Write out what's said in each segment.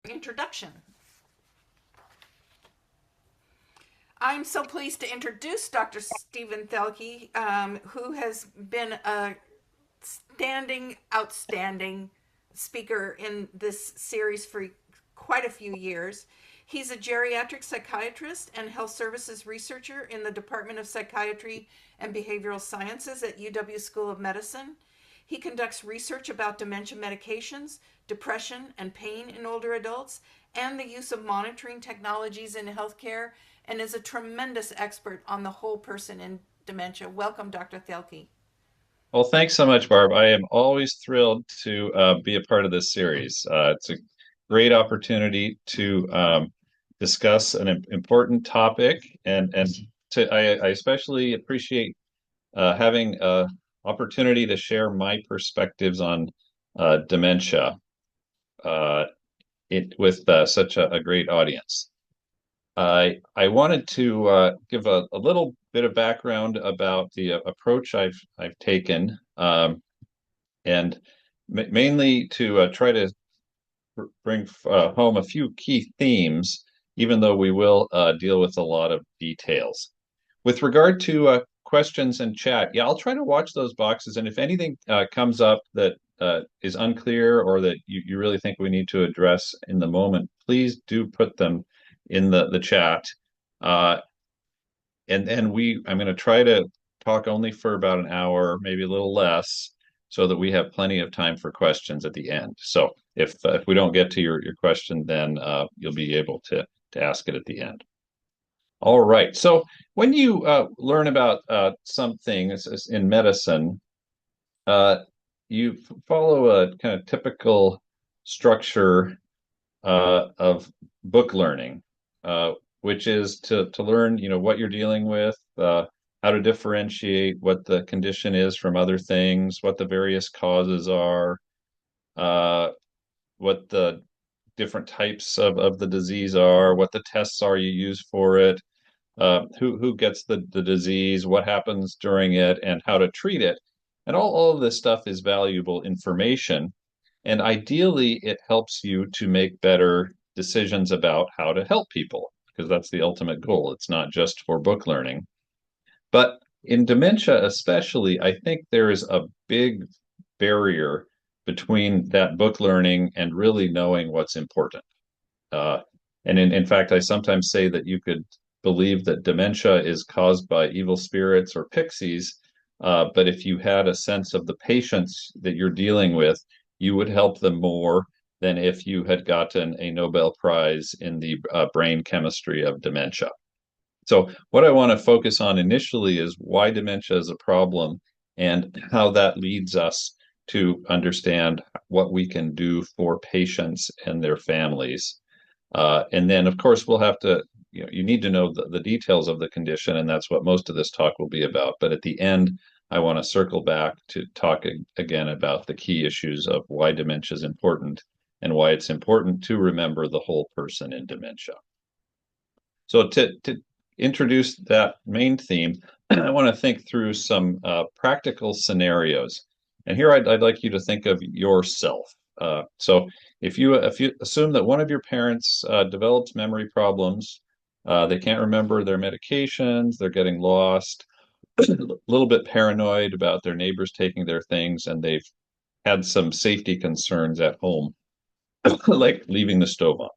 Introduction. I'm so pleased to introduce Dr. Stephen Thielke, who has been a outstanding speaker in this series for quite a few years. He's a geriatric psychiatrist and health services researcher in the Department of Psychiatry and Behavioral Sciences at UW School of Medicine. He conducts research about dementia medications, depression, and pain in older adults, and the use of monitoring technologies in healthcare, and is a tremendous expert on the whole person in dementia. Welcome, Dr. Thielke. Well, thanks so much, Barb. I am always thrilled to be a part of this series. It's a great opportunity to discuss an important topic, and I especially appreciate having an opportunity to share my perspectives on dementia with such a great audience. I wanted to give a little bit of background about the approach I've taken, and mainly to try to bring home a few key themes, even though we will deal with a lot of details. With regard to questions and chat, yeah, I'll try to watch those boxes, and if anything comes up that is unclear or that you really think we need to address in the moment, please do put them in the chat. Uh, and I'm going to try to talk only for about an hour, maybe a little less, so that we have plenty of time for questions at the end. So if we don't get to your question, then you'll be able to ask it at the end. All right. So when you learn about something in medicine, uh, you follow a kind of typical structure of book learning, uh, which is to learn, what you're dealing with, how to differentiate what the condition is from other things, what the various causes are, uh, what the different types of the disease are, what the tests are you use for it, who gets the disease, what happens during it, and how to treat it. And all of this stuff is valuable information. And ideally, it helps you to make better decisions about how to help people, because that's the ultimate goal. It's not just for book learning. But in dementia, especially, I think there is a big barrier between that book learning and really knowing what's important. Uh, and in fact, I sometimes say that you could believe that dementia is caused by evil spirits or pixies, but if you had a sense of the patients that you're dealing with, you would help them more than if you had gotten a Nobel Prize in the brain chemistry of dementia. So, what I want to focus on initially is why dementia is a problem and how that leads us to understand what we can do for patients and their families. And then, of course, we'll have to, you need to know the details of the condition, and that's what most of this talk will be about. But at the end, I want to circle back to talk again about the key issues of why dementia is important and why it's important to remember the whole person in dementia. So to introduce that main theme, I want to think through some practical scenarios. And here I'd like you to think of yourself. So if you assume that one of your parents develops memory problems, they can't remember their medications, they're getting lost, a little bit paranoid about their neighbors taking their things, and they've had some safety concerns at home, like leaving the stove on.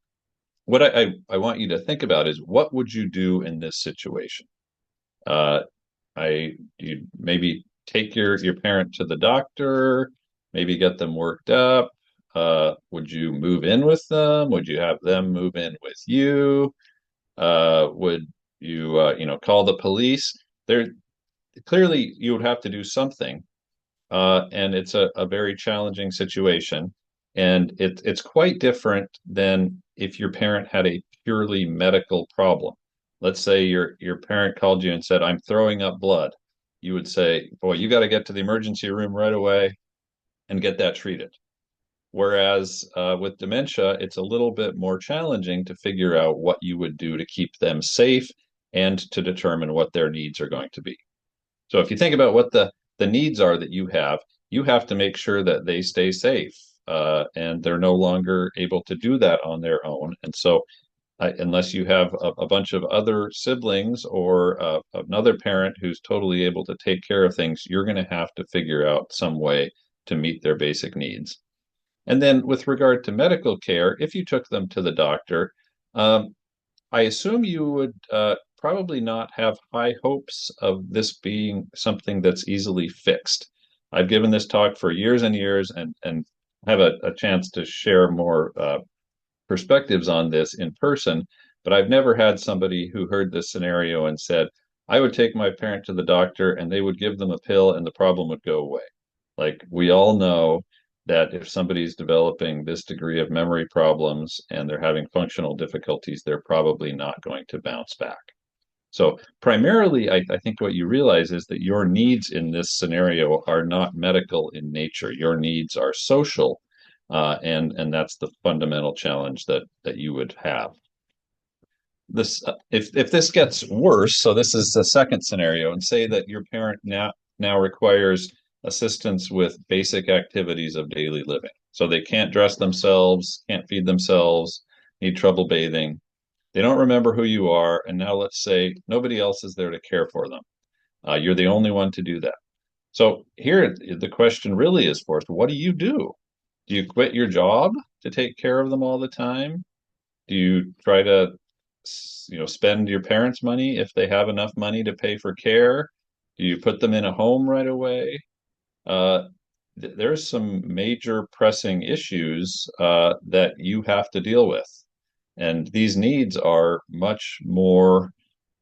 What I want you to think about is what would you do in this situation? Uh, you maybe take your parent to the doctor, maybe get them worked up. Would you move in with them? Would you have them move in with you? Would you call the police? There clearly you would have to do something, and it's a very challenging situation, and it's quite different than if your parent had a purely medical problem. Let's say your parent called you and said, "I'm throwing up blood." You would say, "Boy, you got to get to the emergency room right away and get that treated." Whereas with dementia, it's a little bit more challenging to figure out what you would do to keep them safe and to determine what their needs are going to be. So if you think about what the needs are that you have to make sure that they stay safe. and they're no longer able to do that on their own. And so, unless you have a bunch of other siblings or another parent who's totally able to take care of things, you're going to have to figure out some way to meet their basic needs. And then, with regard to medical care, if you took them to the doctor, um, I assume you would probably not have high hopes of this being something that's easily fixed. I've given this talk for years and years and have a chance to share more perspectives on this in person, but I've never had somebody who heard this scenario and said, I would take my parent to the doctor and they would give them a pill and the problem would go away. Like we all know that if somebody's developing this degree of memory problems and they're having functional difficulties, they're probably not going to bounce back. So primarily, I think what you realize is that your needs in this scenario are not medical in nature. Your needs are social, and that's the fundamental challenge that you would have. This if this gets worse, so this is the second scenario, and say that your parent now requires assistance with basic activities of daily living. So they can't dress themselves, can't feed themselves, need trouble bathing. They don't remember who you are, and now let's say nobody else is there to care for them. You're the only one to do that. So here the question really is forced. What do you do? Do you quit your job to take care of them all the time? Do you try to, spend your parents' money if they have enough money to pay for care? Do you put them in a home right away? Uh, there's some major pressing issues that you have to deal with. And these needs are much more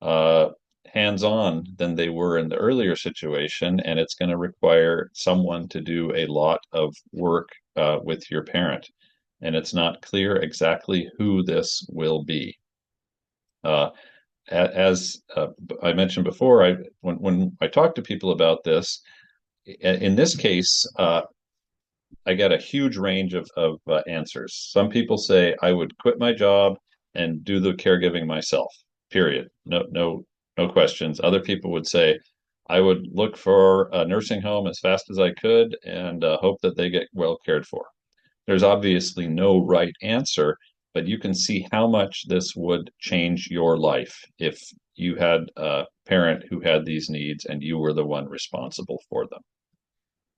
uh, hands-on than they were in the earlier situation, and it's going to require someone to do a lot of work with your parent. And it's not clear exactly who this will be. Uh, as I mentioned before, when I talk to people about this, in this case, I get a huge range of answers. Some people say I would quit my job and do the caregiving myself, period. No questions. Other people would say I would look for a nursing home as fast as I could and hope that they get well cared for. There's obviously no right answer, but you can see how much this would change your life if you had a parent who had these needs and you were the one responsible for them.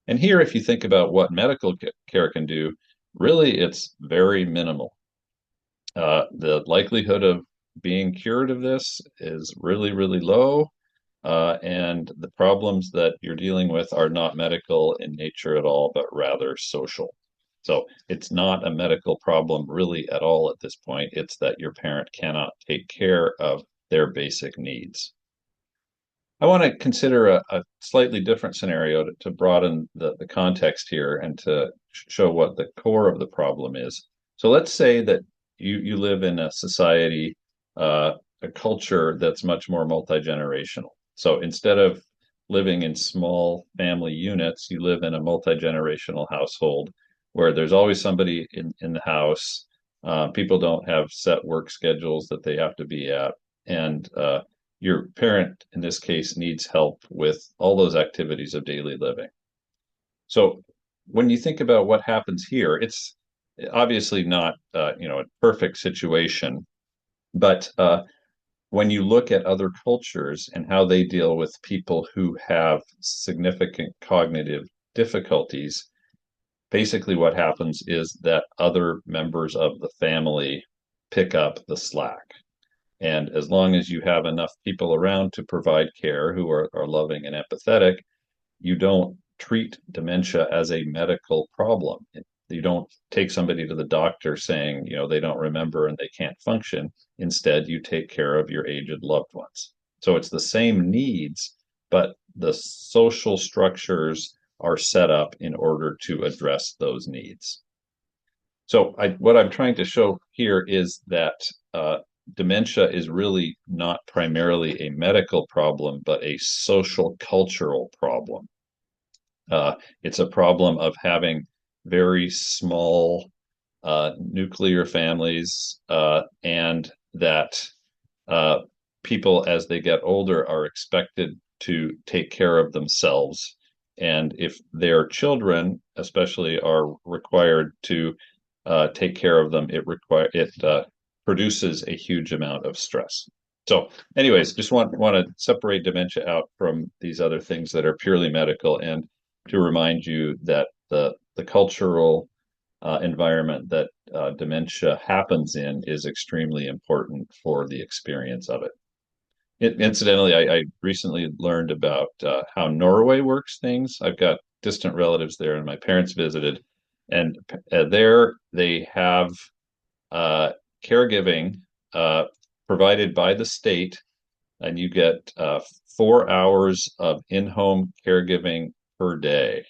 And here, if you think about what medical care can do, really it's very minimal. The likelihood of being cured of this is really, really low. And the problems that you're dealing with are not medical in nature at all, but rather social. So it's not a medical problem really at all at this point. It's that your parent cannot take care of their basic needs. I want to consider a slightly different scenario to broaden the context here and to show what the core of the problem is. So let's say that you live in a society, a culture that's much more multi-generational. So instead of living in small family units, you live in a multi-generational household where there's always somebody in the house. People don't have set work schedules that they have to be at. And your parent, in this case, needs help with all those activities of daily living. So when you think about what happens here, it's obviously not, a perfect situation, but when you look at other cultures and how they deal with people who have significant cognitive difficulties, basically what happens is that other members of the family pick up the slack. And as long as you have enough people around to provide care who are loving and empathetic, you don't treat dementia as a medical problem. You don't take somebody to the doctor saying, they don't remember and they can't function. Instead, you take care of your aged loved ones. So it's the same needs, but the social structures are set up in order to address those needs. So what I'm trying to show here is that dementia is really not primarily a medical problem, but a social cultural problem. It's a problem of having very small nuclear families, and that people, as they get older, are expected to take care of themselves. And if their children, especially, are required to take care of them, it produces a huge amount of stress. So, anyways, just want to separate dementia out from these other things that are purely medical, and to remind you that the cultural environment that dementia happens in is extremely important for the experience of it. Incidentally, I recently learned about how Norway works things. I've got distant relatives there, and my parents visited, and there they have uh, caregiving provided by the state, and you get 4 hours of in-home caregiving per day,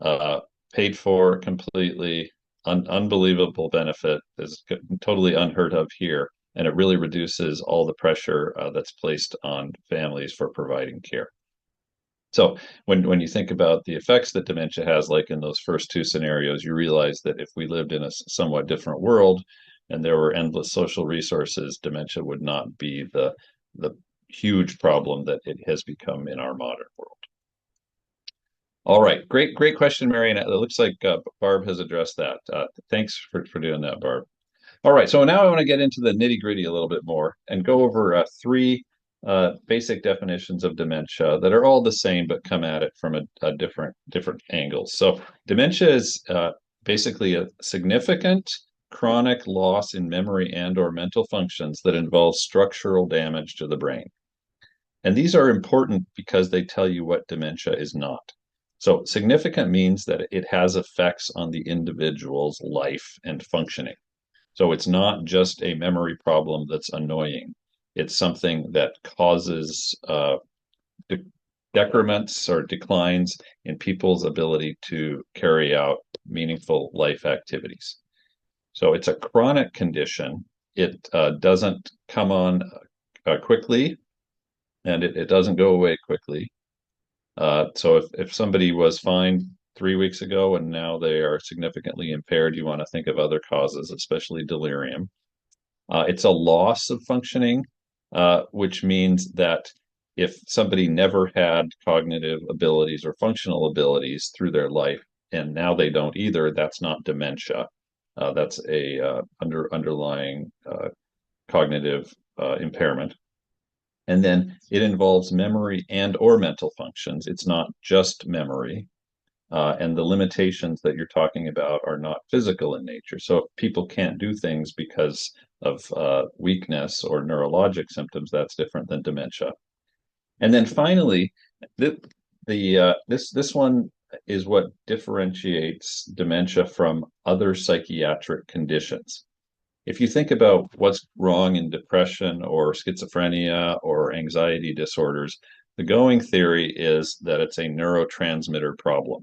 uh, paid for completely. Unbelievable benefit is totally unheard of here, and it really reduces all the pressure that's placed on families for providing care. So when you think about the effects that dementia has, like in those first two scenarios, you realize that if we lived in a somewhat different world and there were endless social resources, dementia would not be the huge problem that it has become in our modern world. All right, great question, Marion. It looks like Barb has addressed that. Thanks for doing that, Barb. All right, so now I want to get into the nitty-gritty a little bit more and go over three basic definitions of dementia that are all the same but come at it from a different angles. So dementia is basically a significant chronic loss in memory and or mental functions that involves structural damage to the brain. And these are important because they tell you what dementia is not. So significant means that it has effects on the individual's life and functioning. So it's not just a memory problem that's annoying. It's something that causes decrements or declines in people's ability to carry out meaningful life activities. So it's a chronic condition. It doesn't come on quickly, and it doesn't go away quickly. So if somebody was fine 3 weeks ago and now they are significantly impaired, you want to think of other causes, especially delirium. It's a loss of functioning, which means that if somebody never had cognitive abilities or functional abilities through their life and now they don't either, that's not dementia. That's a underlying cognitive impairment. And then it involves memory and or mental functions. It's not just memory. And the limitations that you're talking about are not physical in nature. So if people can't do things because of weakness or neurologic symptoms, that's different than dementia. And then finally, this one is what differentiates dementia from other psychiatric conditions. If you think about what's wrong in depression or schizophrenia or anxiety disorders, the going theory is that it's a neurotransmitter problem.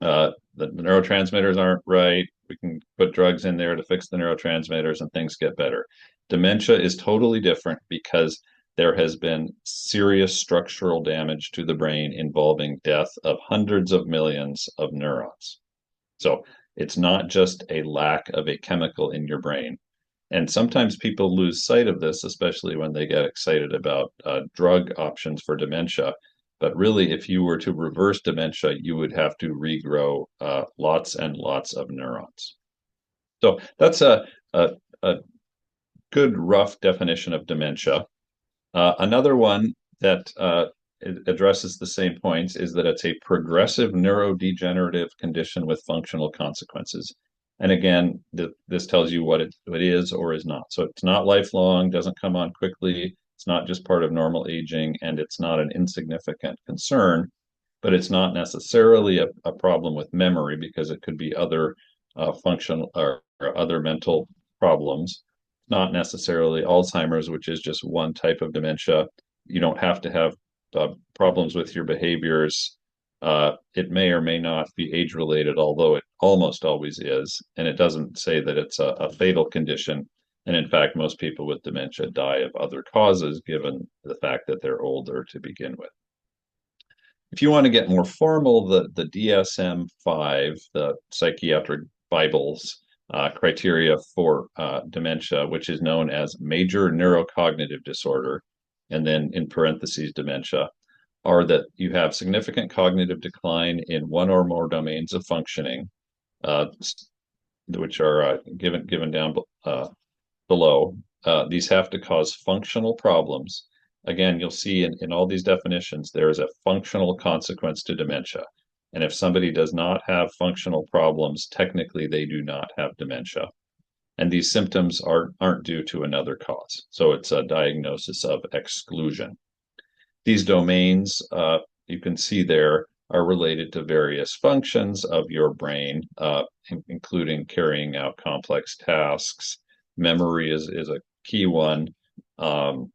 The neurotransmitters aren't right. We can put drugs in there to fix the neurotransmitters and things get better. Dementia is totally different because there has been serious structural damage to the brain involving death of hundreds of millions of neurons. So it's not just a lack of a chemical in your brain. And sometimes people lose sight of this, especially when they get excited about drug options for dementia. But really, if you were to reverse dementia, you would have to regrow lots and lots of neurons. So that's a good rough definition of dementia. Another one that addresses the same points is that it's a progressive neurodegenerative condition with functional consequences. And again, this tells you what it is or is not. So it's not lifelong, doesn't come on quickly. It's not just part of normal aging, and it's not an insignificant concern, but it's not necessarily a problem with memory because it could be other functional or other mental problems. Not necessarily Alzheimer's, which is just one type of dementia. You don't have to have problems with your behaviors. It may or may not be age related, although it almost always is. And it doesn't say that it's a fatal condition. And in fact, most people with dementia die of other causes, given the fact that they're older to begin with. If you want to get more formal, the DSM-5, the Psychiatric Bible's criteria for dementia, which is known as major neurocognitive disorder, and then in parentheses, dementia, are that you have significant cognitive decline in one or more domains of functioning, uh, which are given down below. These have to cause functional problems. Again, you'll see in all these definitions, there is a functional consequence to dementia. And if somebody does not have functional problems, technically they do not have dementia. And these symptoms aren't due to another cause. So it's a diagnosis of exclusion. These domains, you can see there, are related to various functions of your brain, including carrying out complex tasks. Memory is a key one. Um,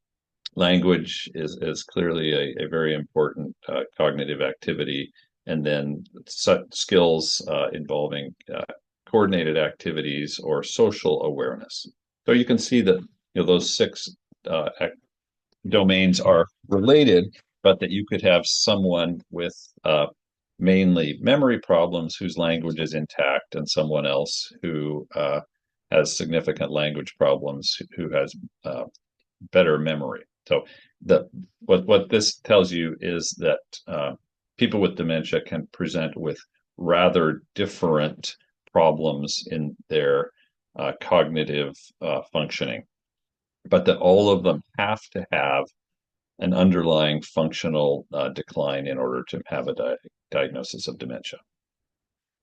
Language is clearly a very important cognitive activity. And then skills involving coordinated activities or social awareness. So you can see that those six domains are related, but that you could have someone with mainly memory problems whose language is intact, and someone else who has significant language problems who has better memory. So what this tells you is that people with dementia can present with rather different problems in their cognitive functioning, but that all of them have to have an underlying functional decline in order to have a diagnosis of dementia.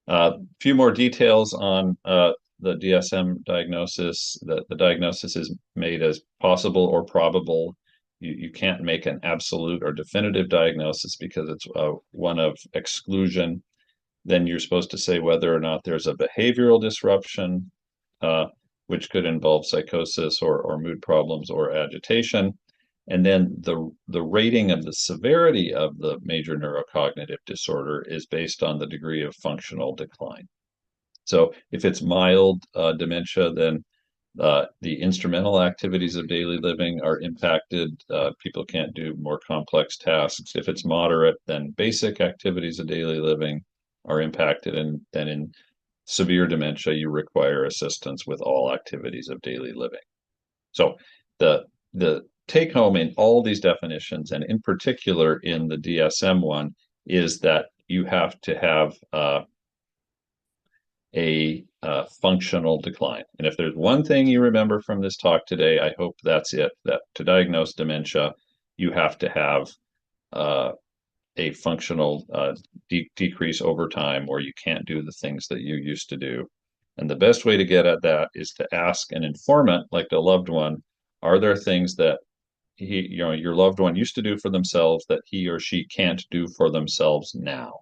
A few more details on the DSM diagnosis. The diagnosis is made as possible or probable. You can't make an absolute or definitive diagnosis because it's one of exclusion. Then you're supposed to say whether or not there's a behavioral disruption, which could involve psychosis or mood problems or agitation. And then the rating of the severity of the major neurocognitive disorder is based on the degree of functional decline. So if it's mild dementia, then the instrumental activities of daily living are impacted. People can't do more complex tasks. If it's moderate, then basic activities of daily living are impacted. And then in severe dementia, you require assistance with all activities of daily living. So the take home in all these definitions, and in particular in the DSM one, is that you have to have a functional decline. And if there's one thing you remember from this talk today, I hope that's it, that to diagnose dementia, you have to have a functional decrease over time, or you can't do the things that you used to do. And the best way to get at that is to ask an informant, like a loved one, are there things that your loved one used to do for themselves that he or she can't do for themselves now?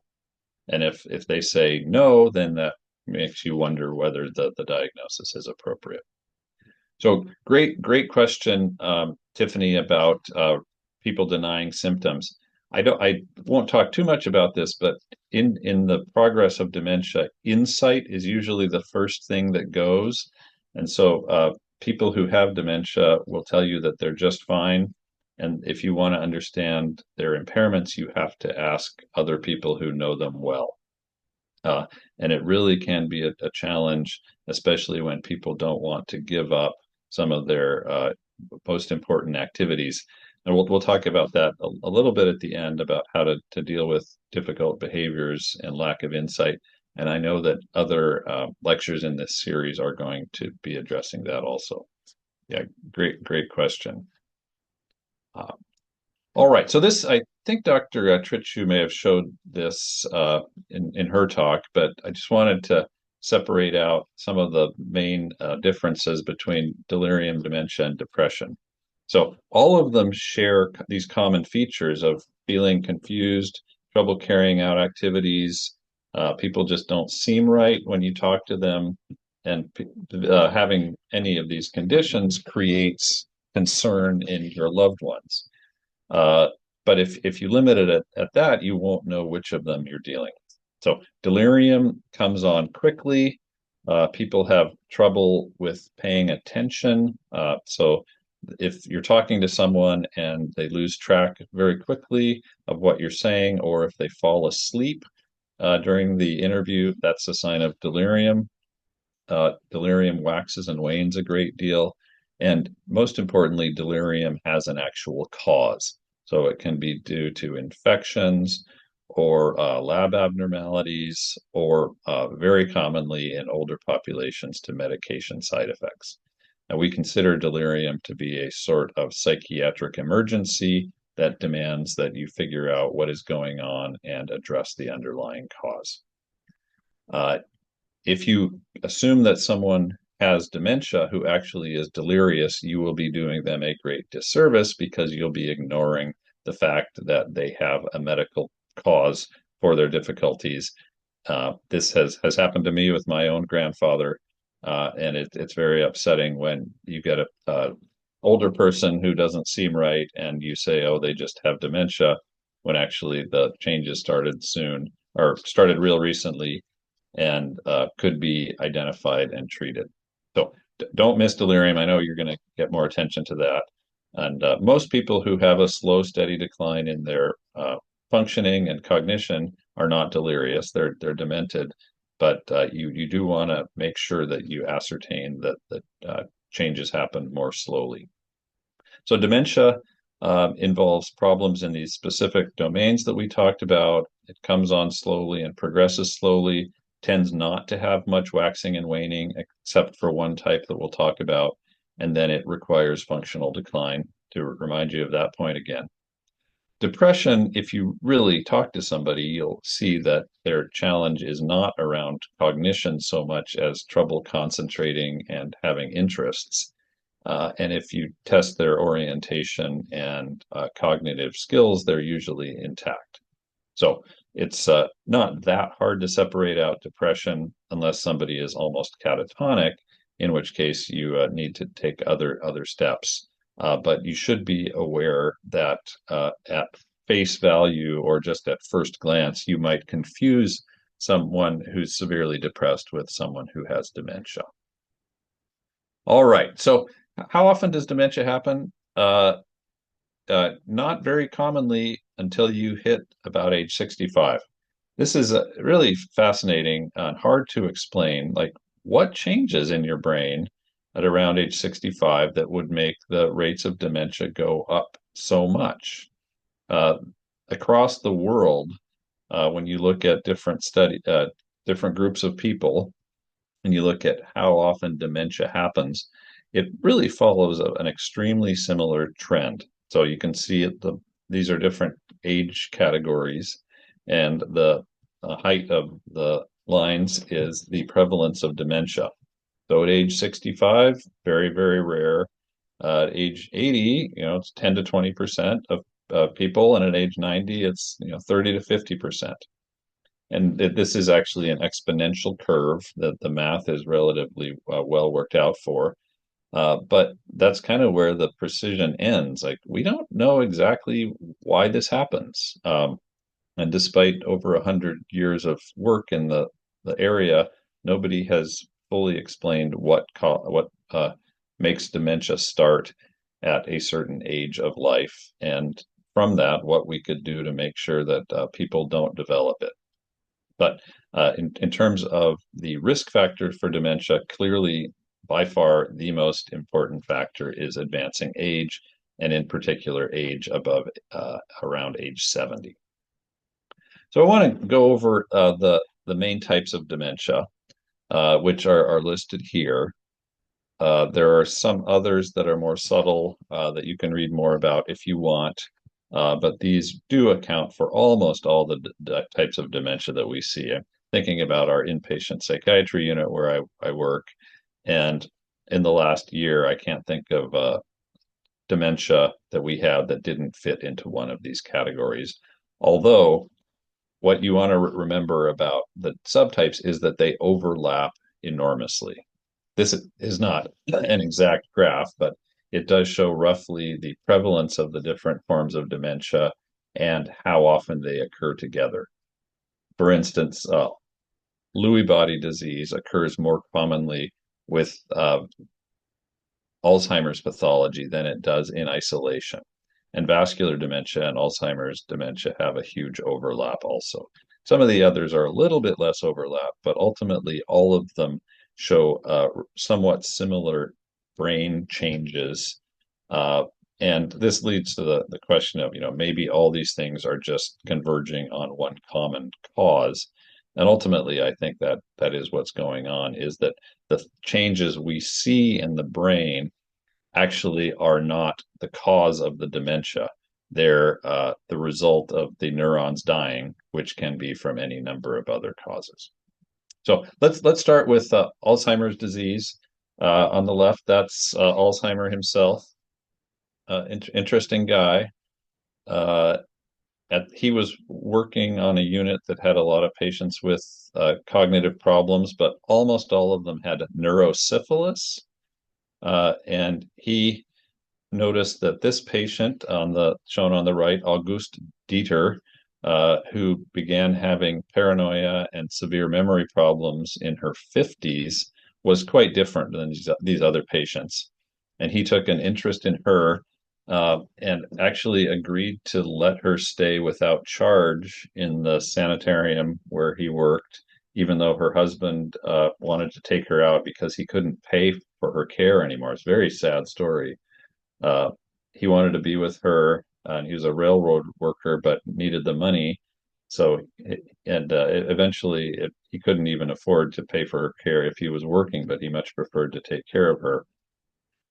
And if they say no, then that makes you wonder whether the diagnosis is appropriate. So great question, Tiffany, about people denying symptoms. I won't talk too much about this, but in the progress of dementia, insight is usually the first thing that goes. And so people who have dementia will tell you that they're just fine. And if you want to understand their impairments, you have to ask other people who know them well. And it really can be a challenge, especially when people don't want to give up some of their most important activities. And we'll talk about that a little bit at the end, about how to deal with difficult behaviors and lack of insight. And I know that other lectures in this series are going to be addressing that also. Yeah, great question. All right, so this, I think Dr. Trichu may have showed this in her talk, but I just wanted to separate out some of the main differences between delirium, dementia, and depression. So all of them share these common features of feeling confused, trouble carrying out activities, people just don't seem right when you talk to them, and having any of these conditions creates concern in your loved ones. But if you limit it at that, you won't know which of them you're dealing with. So delirium comes on quickly. People have trouble with paying attention. So if you're talking to someone and they lose track very quickly of what you're saying, or if they fall asleep during the interview, that's a sign of delirium. Delirium waxes and wanes a great deal. And most importantly, delirium has an actual cause. So it can be due to infections or lab abnormalities, or very commonly in older populations to medication side effects. And we consider delirium to be a sort of psychiatric emergency that demands that you figure out what is going on and address the underlying cause. Uh, if you assume that someone has dementia who actually is delirious, you will be doing them a great disservice because you'll be ignoring the fact that they have a medical cause for their difficulties. This has happened to me with my own grandfather, and it's very upsetting when you get a older person who doesn't seem right, and you say, "Oh, they just have dementia," when actually the changes started soon or started real recently, and could be identified and treated. So don't miss delirium. I know you're going to get more attention to that. And most people who have a slow, steady decline in their functioning and cognition are not delirious. They're demented, but you do want to make sure that you ascertain that changes happen more slowly. So dementia involves problems in these specific domains that we talked about. It comes on slowly and progresses slowly, tends not to have much waxing and waning, except for one type that we'll talk about, and then it requires functional decline, to remind you of that point again. Depression, if you really talk to somebody, you'll see that their challenge is not around cognition so much as trouble concentrating and having interests. And if you test their orientation and cognitive skills, they're usually intact. So it's not that hard to separate out depression unless somebody is almost catatonic, in which case you need to take other steps. But you should be aware that at face value or just at first glance, you might confuse someone who's severely depressed with someone who has dementia. All right. So how often does dementia happen? Not very commonly until you hit about age 65. This is really fascinating and hard to explain. Like, what changes in your brain at around age 65 that would make the rates of dementia go up so much? Uh, Across the world, when you look at different groups of people, and you look at how often dementia happens, it really follows an extremely similar trend. So you can see these are different age categories, and the height of the lines is the prevalence of dementia. So at age 65, very, very rare. At age 80, it's 10 to 20% of people, and at age 90, it's 30 to 50%. And this is actually an exponential curve that the math is relatively well worked out for. But that's kind of where the precision ends. Like, we don't know exactly why this happens. And despite over 100 years of work in the area, nobody has fully explained what makes dementia start at a certain age of life. And from that, what we could do to make sure that people don't develop it. But in terms of the risk factors for dementia, clearly, by far, the most important factor is advancing age, and in particular, age above around age 70. So I want to go over the main types of dementia, which are listed here. There are some others that are more subtle that you can read more about if you want. But these do account for almost all the types of dementia that we see. I'm thinking about our inpatient psychiatry unit where I work. And in the last year, I can't think of dementia that we had that didn't fit into one of these categories. Although, what you want to remember about the subtypes is that they overlap enormously. This is not an exact graph, but it does show roughly the prevalence of the different forms of dementia and how often they occur together. For instance, Lewy body disease occurs more commonly with Alzheimer's pathology than it does in isolation. And vascular dementia and Alzheimer's dementia have a huge overlap also. Some of the others are a little bit less overlap, but ultimately all of them show somewhat similar brain changes And this leads to the question of, maybe all these things are just converging on one common cause. And ultimately, I think that that is what's going on, is that the changes we see in the brain actually are not the cause of the dementia. They're the result of the neurons dying, which can be from any number of other causes. So let's start with Alzheimer's disease. On the left, that's Alzheimer himself. Interesting guy. Uh, he was working on a unit that had a lot of patients with cognitive problems, but almost all of them had neurosyphilis. And he noticed that this patient shown on the right, Auguste Dieter, who began having paranoia and severe memory problems in her 50s, was quite different than these other patients. And he took an interest in her and actually agreed to let her stay without charge in the sanitarium where he worked, even though her husband wanted to take her out because he couldn't pay for her care anymore. It's a very sad story. Uh, he wanted to be with her, and he was a railroad worker, but needed the money. So, and eventually, he couldn't even afford to pay for her care if he was working, but he much preferred to take care of her.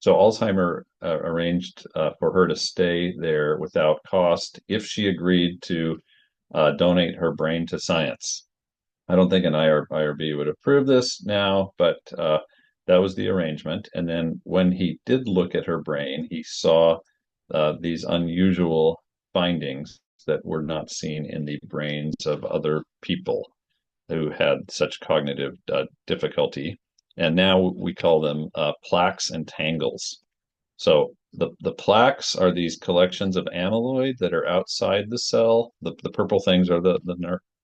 So Alzheimer arranged for her to stay there without cost if she agreed to donate her brain to science. I don't think an IRB would approve this now, but that was the arrangement. And then when he did look at her brain, he saw these unusual findings that were not seen in the brains of other people who had such cognitive difficulty. And now we call them plaques and tangles. So the plaques are these collections of amyloid that are outside the cell. The purple things are the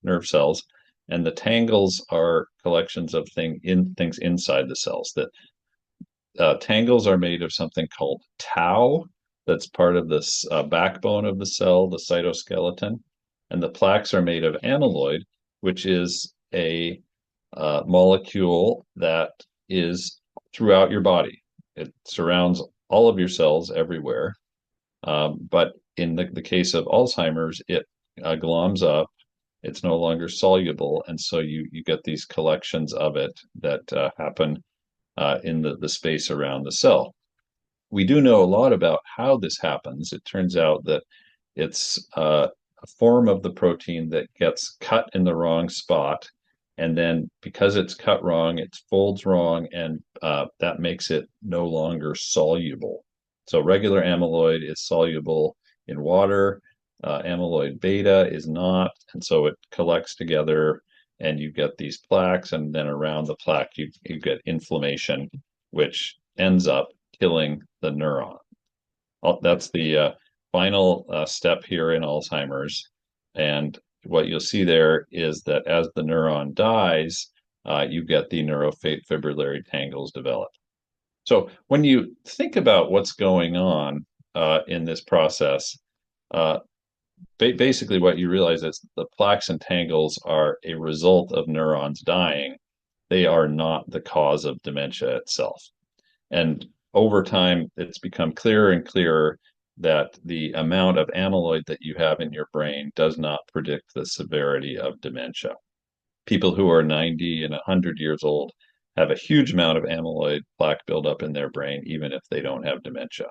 nerve cells, and the tangles are collections of things inside the cells. That tangles are made of something called tau, that's part of this backbone of the cell, the cytoskeleton, and the plaques are made of amyloid, which is a molecule that is throughout your body. It surrounds all of your cells everywhere. But in the case of Alzheimer's, it gloms up. It's no longer soluble, and so you get these collections of it that happen in the space around the cell. We do know a lot about how this happens. It turns out that it's a form of the protein that gets cut in the wrong spot, and then because it's cut wrong, it folds wrong, and that makes it no longer soluble. So regular amyloid is soluble in water. Amyloid beta is not, and so it collects together, and you get these plaques, and then around the plaque you get inflammation, which ends up killing the neuron. That's the final step here in Alzheimer's. And what you'll see there is that as the neuron dies, you get the neurofibrillary tangles develop. So when you think about what's going on in this process, uh, basically what you realize is the plaques and tangles are a result of neurons dying. They are not the cause of dementia itself. And over time, it's become clearer and clearer that the amount of amyloid that you have in your brain does not predict the severity of dementia. People who are 90 and 100 years old have a huge amount of amyloid plaque buildup in their brain, even if they don't have dementia.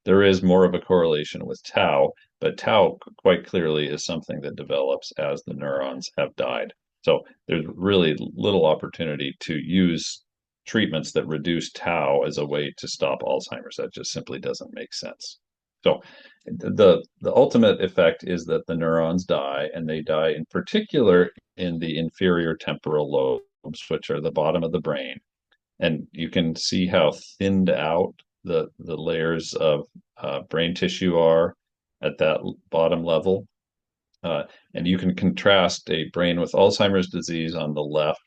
There is more of a correlation with tau, but tau quite clearly is something that develops as the neurons have died. So there's really little opportunity to use treatments that reduce tau as a way to stop Alzheimer's. That just simply doesn't make sense. So the ultimate effect is that the neurons die, and they die in particular in the inferior temporal lobes, which are the bottom of the brain. And you can see how thinned out the layers of brain tissue are at that bottom level. And you can contrast a brain with Alzheimer's disease on the left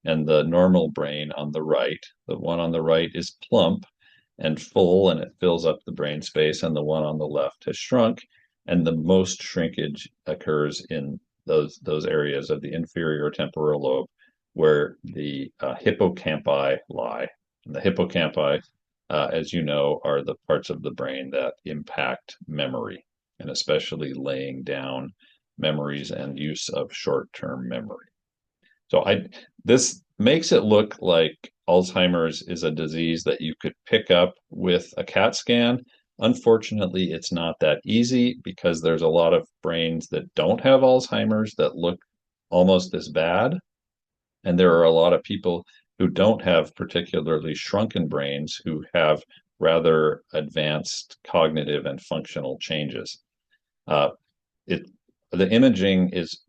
and the normal brain on the right. The one on the right is plump and full, and it fills up the brain space, and the one on the left has shrunk, and the most shrinkage occurs in those areas of the inferior temporal lobe where the hippocampi lie. And the hippocampi as you know, are the parts of the brain that impact memory, and especially laying down memories and use of short-term memory. So this makes it look like Alzheimer's is a disease that you could pick up with a CAT scan. Unfortunately, it's not that easy because there's a lot of brains that don't have Alzheimer's that look almost as bad. And there are a lot of people who don't have particularly shrunken brains who have rather advanced cognitive and functional changes. Uh, it the imaging is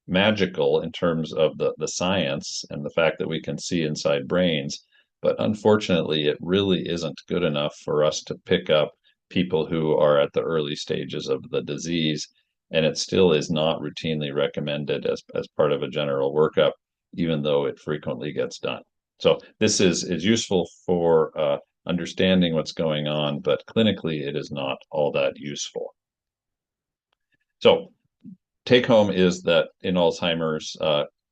magical in terms of the science and the fact that we can see inside brains, but unfortunately, it really isn't good enough for us to pick up people who are at the early stages of the disease, and it still is not routinely recommended as part of a general workup, even though it frequently gets done. So this is useful for understanding what's going on, but clinically it is not all that useful. So take home is that in Alzheimer's,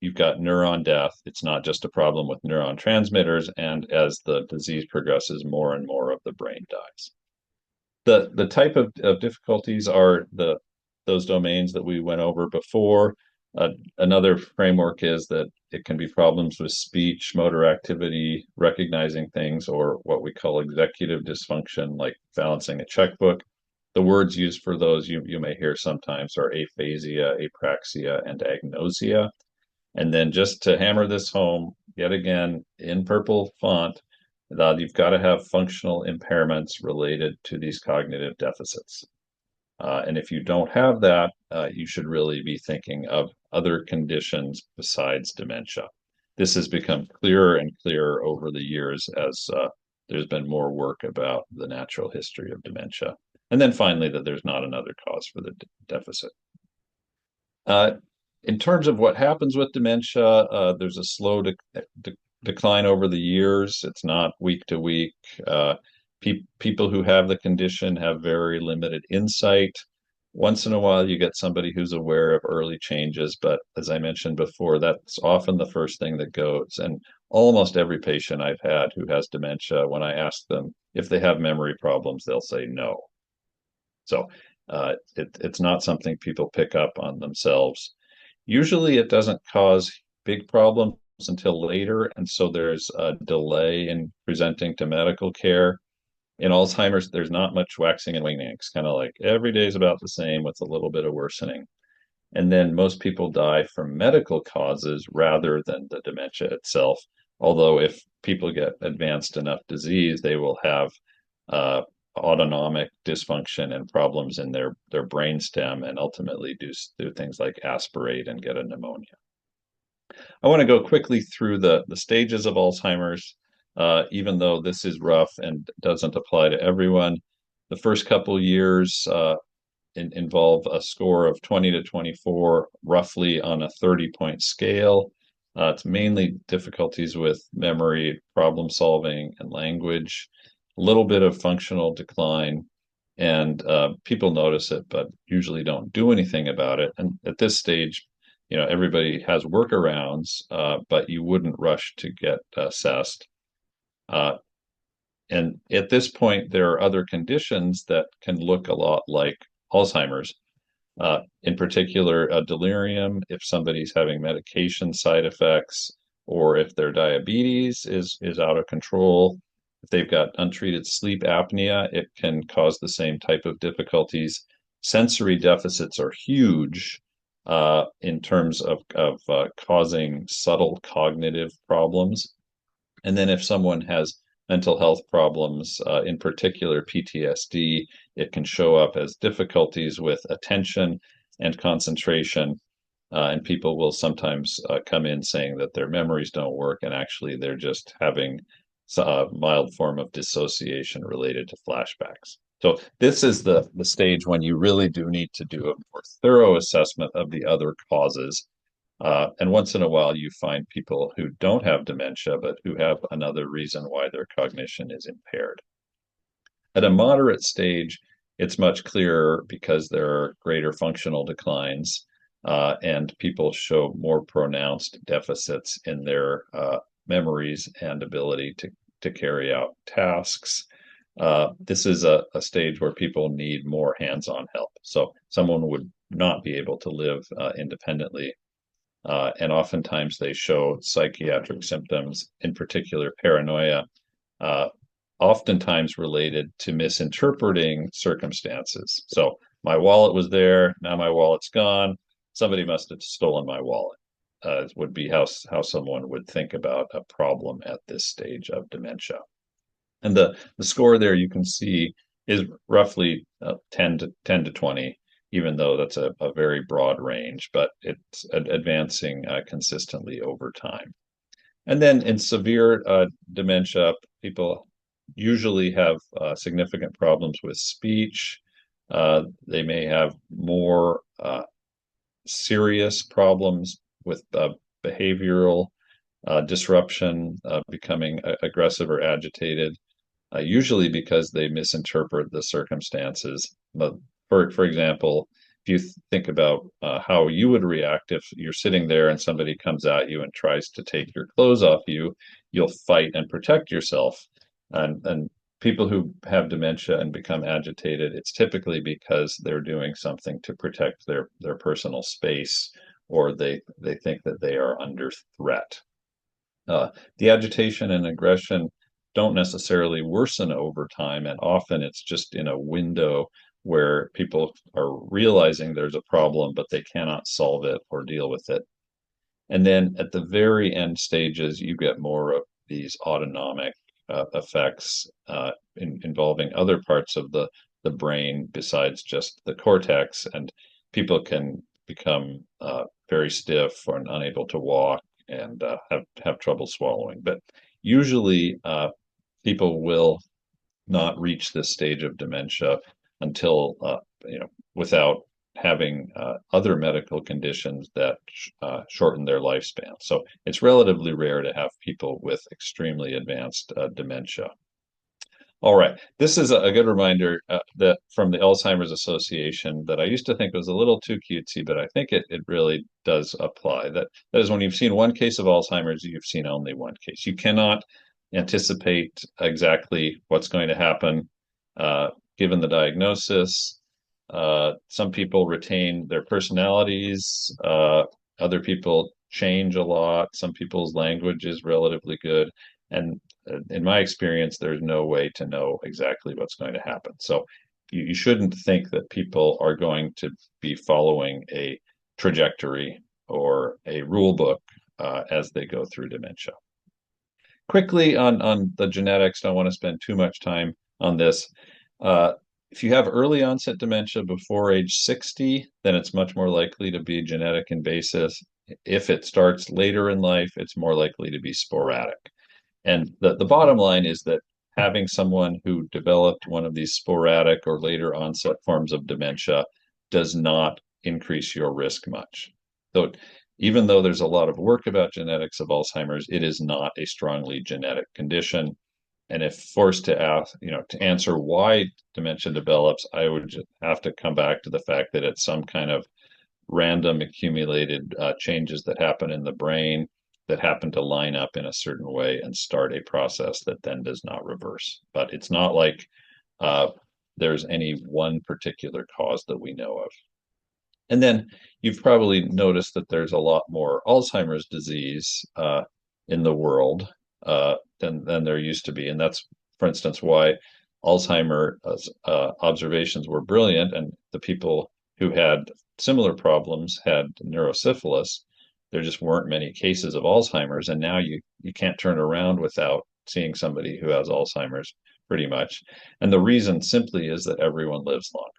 you've got neuron death. It's not just a problem with neuron transmitters, and as the disease progresses, more and more of the brain dies. The type of difficulties are those domains that we went over before. Another framework is that it can be problems with speech, motor activity, recognizing things, or what we call executive dysfunction, like balancing a checkbook. The words used for those you may hear sometimes are aphasia, apraxia, and agnosia. And then just to hammer this home, yet again, in purple font, that you've got to have functional impairments related to these cognitive deficits. And if you don't have that, you should really be thinking of other conditions besides dementia. This has become clearer and clearer over the years as there's been more work about the natural history of dementia. And then finally, that there's not another cause for the deficit. In terms of what happens with dementia, there's a slow decline over the years. It's not week to week. People who have the condition have very limited insight. Once in a while, you get somebody who's aware of early changes, but as I mentioned before, that's often the first thing that goes. And almost every patient I've had who has dementia, when I ask them if they have memory problems, they'll say no. So it's not something people pick up on themselves. Usually it doesn't cause big problems until later, and so there's a delay in presenting to medical care. In Alzheimer's, there's not much waxing and waning. It's kind of like every day is about the same with a little bit of worsening. And then most people die from medical causes rather than the dementia itself. Although if people get advanced enough disease, they will have autonomic dysfunction and problems in their brainstem and ultimately do things like aspirate and get a pneumonia. I want to go quickly through the stages of Alzheimer's, even though this is rough and doesn't apply to everyone. The first couple years involve a score of 20 to 24, roughly on a 30-point scale. It's mainly difficulties with memory, problem solving, and language. A little bit of functional decline, and people notice it, but usually don't do anything about it. And at this stage, everybody has workarounds, but you wouldn't rush to get assessed. And at this point, there are other conditions that can look a lot like Alzheimer's. In particular, a delirium, if somebody's having medication side effects, or if their diabetes is out of control. If they've got untreated sleep apnea, it can cause the same type of difficulties. Sensory deficits are huge in terms of causing subtle cognitive problems. And then if someone has mental health problems, in particular PTSD, it can show up as difficulties with attention and concentration. And people will sometimes come in saying that their memories don't work, and actually they're just having a mild form of dissociation related to flashbacks. So this is the stage when you really do need to do a more thorough assessment of the other causes. And once in a while, you find people who don't have dementia, but who have another reason why their cognition is impaired. At a moderate stage, it's much clearer because there are greater functional declines, and people show more pronounced deficits in their memories and ability to carry out tasks. This is a stage where people need more hands-on help. So someone would not be able to live independently. And oftentimes they show psychiatric symptoms, in particular paranoia, uh, oftentimes related to misinterpreting circumstances. So my wallet was there, now my wallet's gone. Somebody must have stolen my wallet. Would be how someone would think about a problem at this stage of dementia. And the score there you can see is roughly 10 to 20, even though that's a very broad range, but it's advancing consistently over time. And then in severe dementia, people usually have significant problems with speech. They may have more serious problems with behavioral disruption, becoming aggressive or agitated, usually because they misinterpret the circumstances. But for example, if you think about how you would react if you're sitting there and somebody comes at you and tries to take your clothes off you, you'll fight and protect yourself. And people who have dementia and become agitated, it's typically because they're doing something to protect their personal space, or they think that they are under threat. The agitation and aggression don't necessarily worsen over time, and often it's just in a window where people are realizing there's a problem, but they cannot solve it or deal with it. And then at the very end stages, you get more of these autonomic effects involving other parts of the brain besides just the cortex, and people can become very stiff or unable to walk and have trouble swallowing. But usually, people will not reach this stage of dementia until without having other medical conditions that shorten their lifespan. So it's relatively rare to have people with extremely advanced dementia. All right, this is a good reminder that from the Alzheimer's Association that I used to think was a little too cutesy, but I think it really does apply. That is, when you've seen one case of Alzheimer's, you've seen only one case. You cannot anticipate exactly what's going to happen given the diagnosis. Some people retain their personalities. Other people change a lot. Some people's language is relatively good. And in my experience, there's no way to know exactly what's going to happen. So you shouldn't think that people are going to be following a trajectory or a rule book as they go through dementia. Quickly on the genetics, don't want to spend too much time on this. If you have early onset dementia before age 60, then it's much more likely to be genetic in basis. If it starts later in life, it's more likely to be sporadic. And the bottom line is that having someone who developed one of these sporadic or later onset forms of dementia does not increase your risk much. So even though there's a lot of work about genetics of Alzheimer's, it is not a strongly genetic condition. And if forced to ask, to answer why dementia develops, I would just have to come back to the fact that it's some kind of random accumulated changes that happen in the brain that happen to line up in a certain way and start a process that then does not reverse. But it's not like there's any one particular cause that we know of. And then you've probably noticed that there's a lot more Alzheimer's disease in the world than there used to be. And that's, for instance, why Alzheimer's observations were brilliant, and the people who had similar problems had neurosyphilis. There just weren't many cases of Alzheimer's, and now you can't turn around without seeing somebody who has Alzheimer's pretty much. And the reason simply is that everyone lives longer.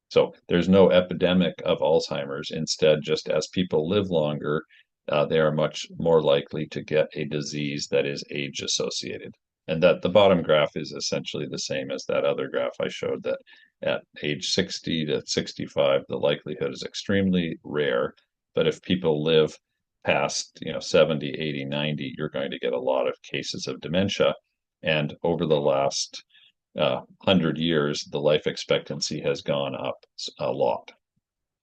So there's no epidemic of Alzheimer's. Instead, just as people live longer, they are much more likely to get a disease that is age associated. And that the bottom graph is essentially the same as that other graph I showed, that at age 60 to 65, the likelihood is extremely rare. But if people live past 70, 80, 90, you're going to get a lot of cases of dementia. And over the last 100 years, the life expectancy has gone up a lot.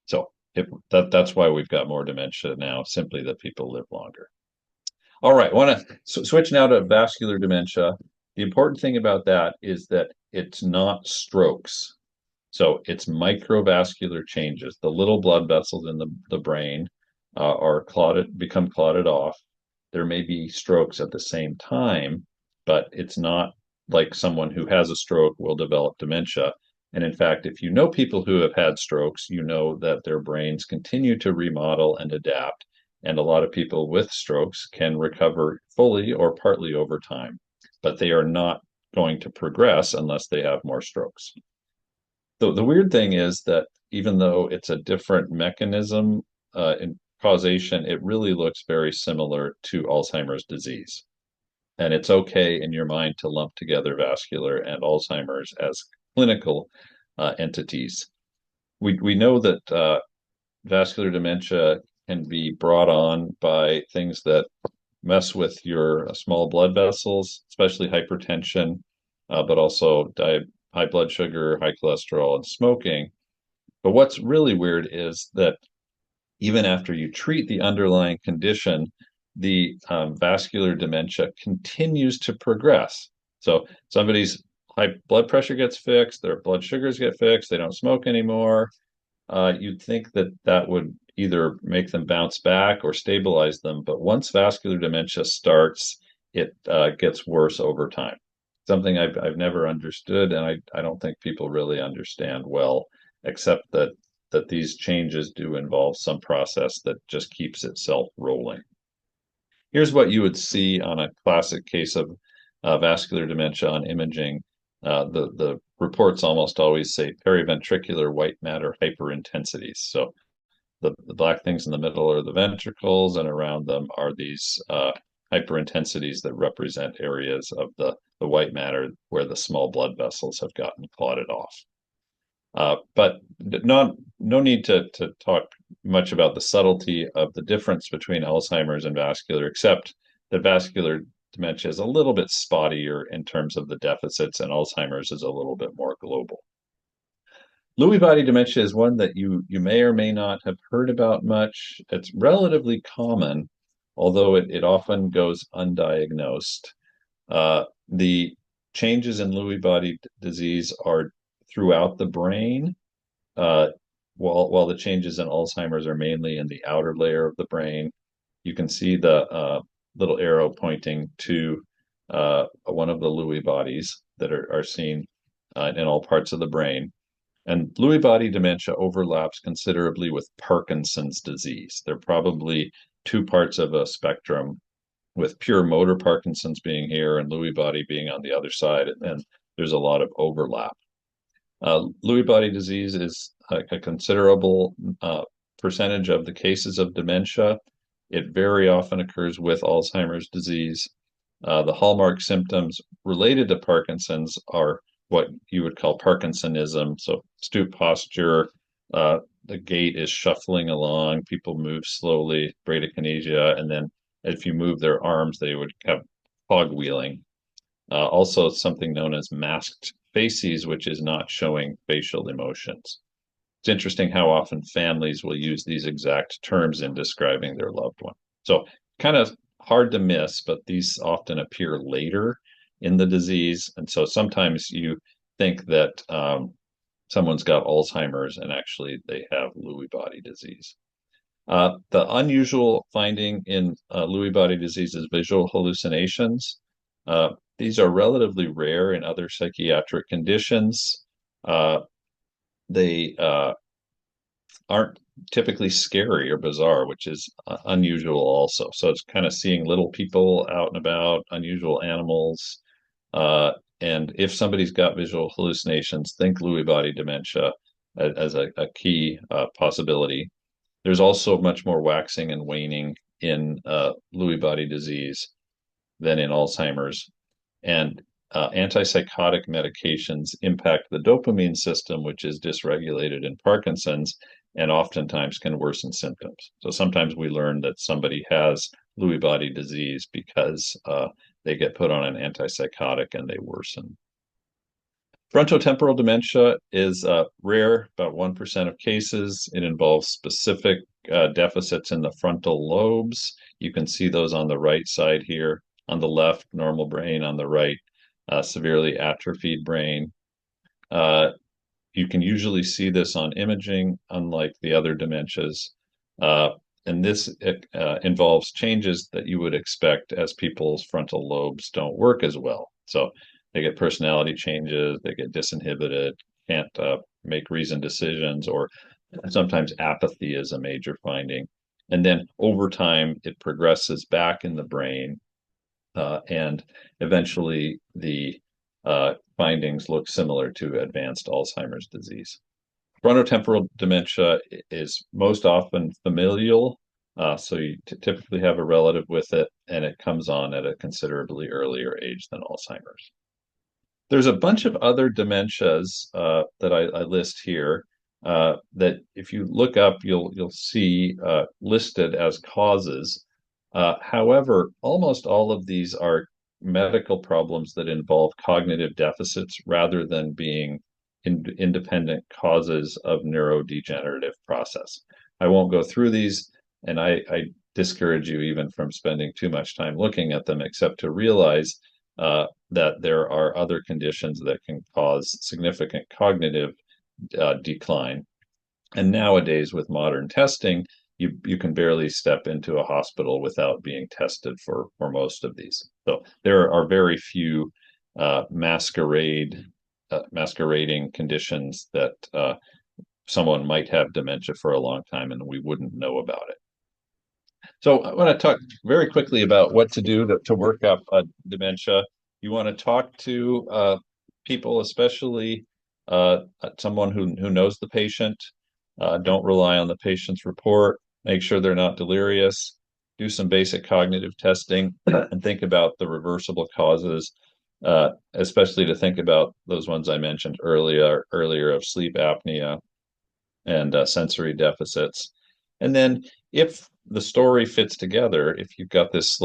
So that's why we've got more dementia now, simply that people live longer. All right, want to switch now to vascular dementia. The important thing about that is that it's not strokes. So it's microvascular changes. The little blood vessels in the brain are clotted, become clotted off. There may be strokes at the same time, but it's not like someone who has a stroke will develop dementia. And in fact, if you know people who have had strokes, you know that their brains continue to remodel and adapt. And a lot of people with strokes can recover fully or partly over time, but they are not going to progress unless they have more strokes. The weird thing is that even though it's a different mechanism in causation, it really looks very similar to Alzheimer's disease. And it's okay in your mind to lump together vascular and Alzheimer's as clinical entities. We know that vascular dementia can be brought on by things that mess with your small blood vessels, especially hypertension, but also high blood sugar, high cholesterol, and smoking. But what's really weird is that even after you treat the underlying condition, the vascular dementia continues to progress. So somebody's high blood pressure gets fixed, their blood sugars get fixed, they don't smoke anymore. You'd think that that would either make them bounce back or stabilize them. But once vascular dementia starts, it gets worse over time. Something I've never understood, and I don't think people really understand well, except that these changes do involve some process that just keeps itself rolling. Here's what you would see on a classic case of vascular dementia on imaging. The reports almost always say periventricular white matter hyperintensities. So the black things in the middle are the ventricles, and around them are these hyperintensities that represent areas of the white matter where the small blood vessels have gotten clotted off. But no need to talk much about the subtlety of the difference between Alzheimer's and vascular, except that vascular dementia is a little bit spottier in terms of the deficits, and Alzheimer's is a little bit more global. Lewy body dementia is one that you may or may not have heard about much. It's relatively common, although it often goes undiagnosed. The changes in Lewy body disease are throughout the brain, while the changes in Alzheimer's are mainly in the outer layer of the brain. You can see the little arrow pointing to one of the Lewy bodies that are seen in all parts of the brain. And Lewy body dementia overlaps considerably with Parkinson's disease. They're probably two parts of a spectrum, with pure motor Parkinson's being here and Lewy body being on the other side. And there's a lot of overlap. Lewy body disease is a considerable percentage of the cases of dementia. It very often occurs with Alzheimer's disease. The hallmark symptoms related to Parkinson's are what you would call Parkinsonism. So stoop posture, the gait is shuffling along, people move slowly, bradykinesia, and then if you move their arms, they would have cogwheeling. Also something known as masked faces, which is not showing facial emotions. It's interesting how often families will use these exact terms in describing their loved one. So kind of hard to miss, but these often appear later in the disease. And so sometimes you think that someone's got Alzheimer's and actually they have Lewy body disease. The unusual finding in Lewy body disease is visual hallucinations. These are relatively rare in other psychiatric conditions. They aren't typically scary or bizarre, which is unusual also. So it's kind of seeing little people out and about, unusual animals. And if somebody's got visual hallucinations, think Lewy body dementia as a key possibility. There's also much more waxing and waning in Lewy body disease than in Alzheimer's. And antipsychotic medications impact the dopamine system, which is dysregulated in Parkinson's, and oftentimes can worsen symptoms. So sometimes we learn that somebody has Lewy body disease because they get put on an antipsychotic and they worsen. Frontotemporal dementia is rare, about 1% of cases. It involves specific deficits in the frontal lobes. You can see those on the right side here. On the left, normal brain. On the right, severely atrophied brain. You can usually see this on imaging, unlike the other dementias. Uh, and this involves changes that you would expect as people's frontal lobes don't work as well. So they get personality changes, they get disinhibited, can't make reasoned decisions, or sometimes apathy is a major finding. And then over time, it progresses back in the brain, and eventually the findings look similar to advanced Alzheimer's disease. Frontotemporal dementia is most often familial, so you typically have a relative with it, and it comes on at a considerably earlier age than Alzheimer's. There's a bunch of other dementias that I list here that if you look up, you'll see listed as causes. However, almost all of these are medical problems that involve cognitive deficits rather than being independent causes of neurodegenerative process. I won't go through these, and I discourage you even from spending too much time looking at them, except to realize that there are other conditions that can cause significant cognitive decline. And nowadays, with modern testing, you can barely step into a hospital without being tested for most of these. So there are very few masquerading conditions that someone might have dementia for a long time and we wouldn't know about it. So I want to talk very quickly about what to do to work up dementia. You want to talk to people, especially someone who knows the patient. Don't rely on the patient's report. Make sure they're not delirious. Do some basic cognitive testing and think about the reversible causes, especially to think about those ones I mentioned earlier of sleep apnea and sensory deficits. And then if the story fits together, if you've got this